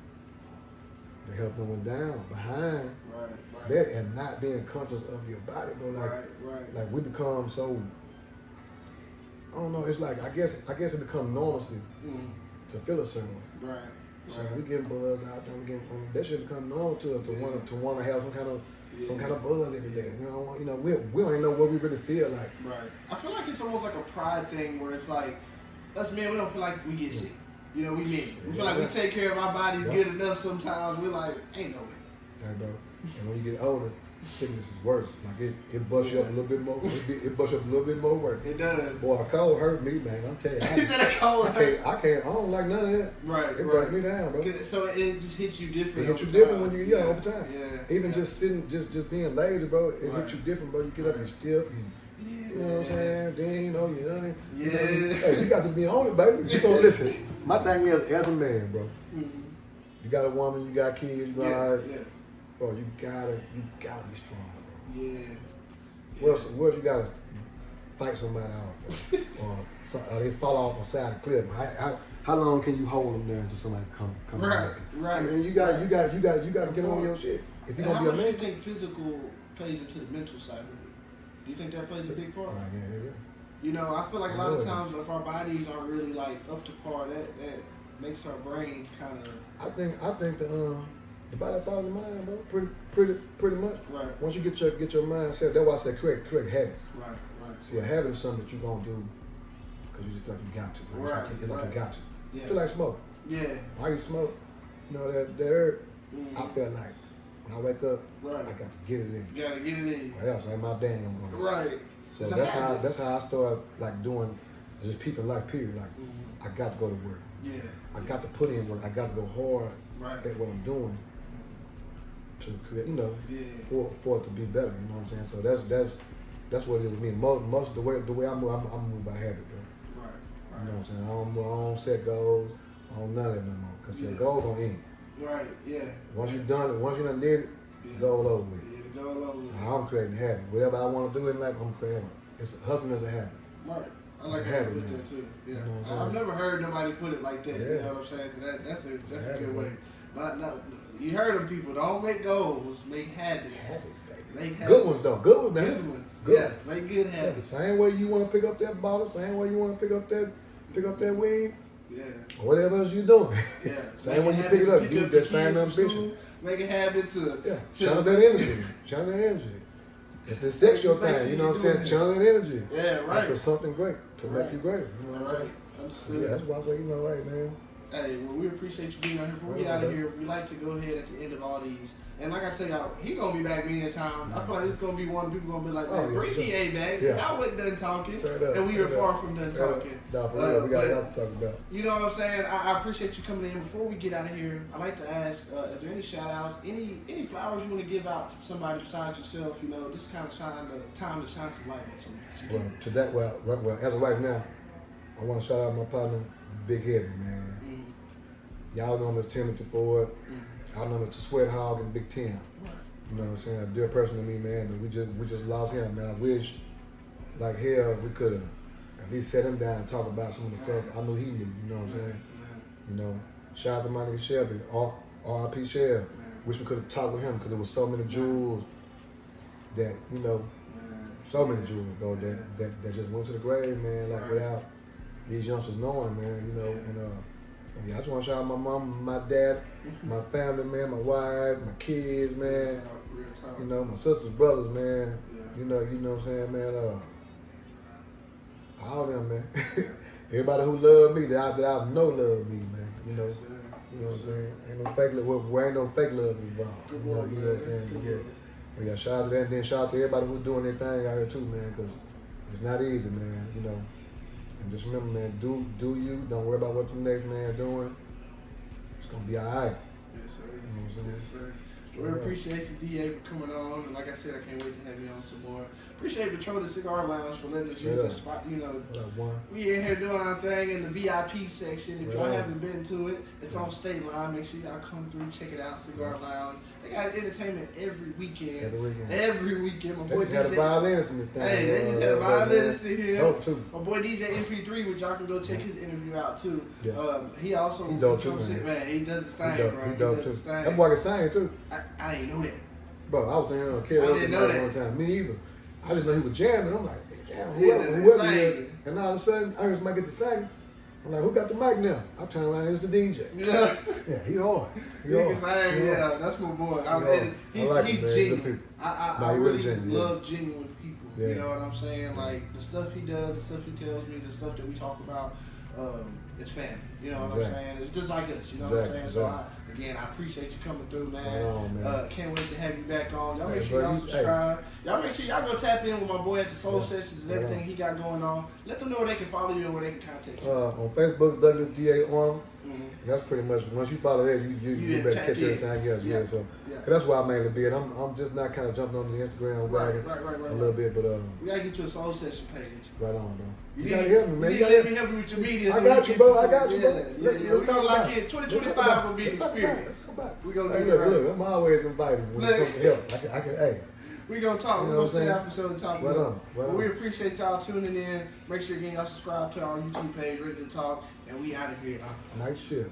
The health done went down behind right. that and not being conscious of your body, bro. Like, right. like we become so I don't know. It's like I guess it becomes normalcy to feel a certain way. Right. So we getting buzzed out there. We getting that should become normal to us to want to have some kind of buzz every day. We don't even know what we really feel like. Right. I feel like it's almost like a pride thing where it's like us men, we don't feel like we get sick. You know, we men. We feel like we take care of our bodies good enough sometimes. We're like, ain't no way. Hey, bro. And when you get older, sickness is worse. Like it busts you up a little bit more. It busts you up a little bit more worse. It does. Boy, a cold hurt me, man. I'm telling you. I don't like none of that. Right. It breaks me down, bro. So it just hits you different. It hits you different when you over time. Yeah. Even just sitting, just being lazy, bro. It hits you different, bro. You get up, you're stiff. You know what I'm saying? Then you hey, you got to be on it, baby. You gonna listen. My thing is, as a man, bro. You got a woman, you got kids, you got bro. You gotta be strong, bro. Yeah. What if you gotta fight somebody off, or they fall off the side of the cliff? How long can you hold them there until somebody come right, back? Right. I mean, you got to get on your shit. If you're gonna be a man. How much do you think physical plays into the mental side of it? Do you think that plays a big part? Yeah. You know, I feel like a lot of times if our bodies aren't really like up to par, that makes our brains kind of. I think the body follows the mind, bro. Pretty much. Right. Once you get your mind set, that's why I say create habits. Right. See, a habit is something that you gonna do because you just feel like you got to. Right. It's like you got to. Yeah. Feel like smoke. Yeah. Why you smoke? You know that herb. I feel like when I wake up, I got to get it in. You gotta get it in. Or else ain't my day ain't gonna go. Right. So that's how I started like doing just people life period. Like I got to go to work. Yeah. I got to put in work. I got to go hard at what I'm doing to create, for it to be better. You know what I'm saying? So that's what it was me. Most of the way I move, I'm moved by habit, bro. Right. You know what I'm saying? I don't set goals. I don't none of that no more. Cause the goals don't end. Right. Yeah. Once you done did it, goal over with. Yeah. Goal over with. So I'm creating a habit. Whatever I want to do in life, I'm creating. It's hustling as a habit. Right. I like how you put that too. Yeah. You know what I'm I've never heard nobody put it like that. Yeah. You know what I'm saying? So that's a good way. Not you heard them people. Don't make goals. Make habits. Habits, baby. Make habits. Good ones though. Good ones, man. Good ones. Good. Yeah. Make good habits. Same way you want to pick up that bottle. Same way you want to pick up that weed. Yeah. Or whatever else you doing. Yeah. Same way you pick it up. You that same ambition. Make a habit to channel that energy. Channel that energy. If it's sexual thing, you know what I'm saying? Channel that energy. Yeah, right. To something great. To make you greater. You know what I'm saying? Understood. Yeah, that's why I say, hey man. Hey, well, we appreciate you being out here. Before we get out of here, we like to go ahead at the end of all these. And like I tell y'all, he gonna be back many a time. I feel like this gonna be one people gonna be like, man, bring PA back. Y'all wasn't done talking. And we were far from done talking. No, for real, we got a lot to talk about. You know what I'm saying? I appreciate you coming in. Before we get out of here, I like to ask, is there any shout outs, any flowers you want to give out to somebody besides yourself? You know, this kind of time to shine some light on something. Well, to that, well, as of right now, I want to shout out my partner, Big Heavy, man. Y'all know Mr. Timothy Ford. I know Mr. Sweat Hog and Big Tim. You know what I'm saying? A dear person to me, man. But we just lost him, man. I wish, like hell, we could have at least sat him down and talk about some of the stuff I knew he knew. You know what I'm saying? You know, shout out to my nigga Shelby, R.I.P. Shell. Wish we could have talked with him because there was so many jewels that so many jewels, bro, that just went to the grave, man. Like without these youngsters knowing, man. You know, and yeah, I just want to shout out my mom, my dad, my family, man, my wife, my kids, man. You know, my sisters, brothers, man. You know what I'm saying, man. All of them, man. Everybody who loved me, that I know loved me, man. You know what I'm saying. Ain't no fake love. Where ain't no fake love involved. You know what I'm saying. But yeah, shout out to that, and then shout out to everybody who's doing their thing out here too, man. Cause it's not easy, man. You know. And just remember, man, do you. Don't worry about what the next man doing. It's gonna be all right. Yes, sir. You know what I'm saying? Yes, sir. We appreciate you, DA, for coming on. And like I said, I can't wait to have you on some more. Appreciate Patrol Cigar Lounge for letting us use the spot. You know, we in here doing our thing in the VIP section. If y'all haven't been to it, it's on State Line. Make sure y'all come through, check it out. Cigar Lounge. They got entertainment every weekend. Every weekend. My boy DJ had a violinist in this thing. Hey, they just had a violinist in here. Dope too. My boy DJ MP3, which y'all can go check his interview out too. Yeah. He also dope too, man. Man, he does his thing, He dope too. His thing. That boy can sing too. I didn't know that. Bro, I was thinking karaoke I didn't know that one time. Me either. I just know he was jamming. I'm like, damn, whoever he is. And all of a sudden, I heard somebody get to singing. I'm like, who got the mic now? I turn around, it's the DJ. Yeah. Yeah, he hard. He can sing, yeah, that's my boy. He's genuine. I really love genuine people. Yeah. You know what I'm saying? Like, the stuff he does, the stuff he tells me, the stuff that we talk about, it's family. You know what I'm saying? It's just like us, you know what I'm saying? So, again, I appreciate you coming through, man. Can't wait to have you back on. Y'all make sure y'all subscribe. Y'all make sure y'all go tap in with my boy at the Soul Sessions and everything he got going on. Let them know where they can follow you and where they can contact you. On Facebook, Douglas D.A. Arnold. That's pretty much, once you follow that, you better catch everything else. Yeah, so cause that's why I mainly be. And I'm just not kind of jumping on the Instagram wagon a little bit, but we gotta get you a Soul Session page. Right on, bro. You gotta help me, man. You gotta let me help you with your media. I got you, bro. I got you, bro. We're gonna lock in. 2025 will be the experience. We're gonna do it. Look, I'm always invited when it comes to help. I can, hey. We're going to talk. We're going to stay after the show and talk about it. We on. appreciate y'all tuning in. Make sure again y'all subscribe to our YouTube page, Ready to Talk. And we out of here. Nice shit.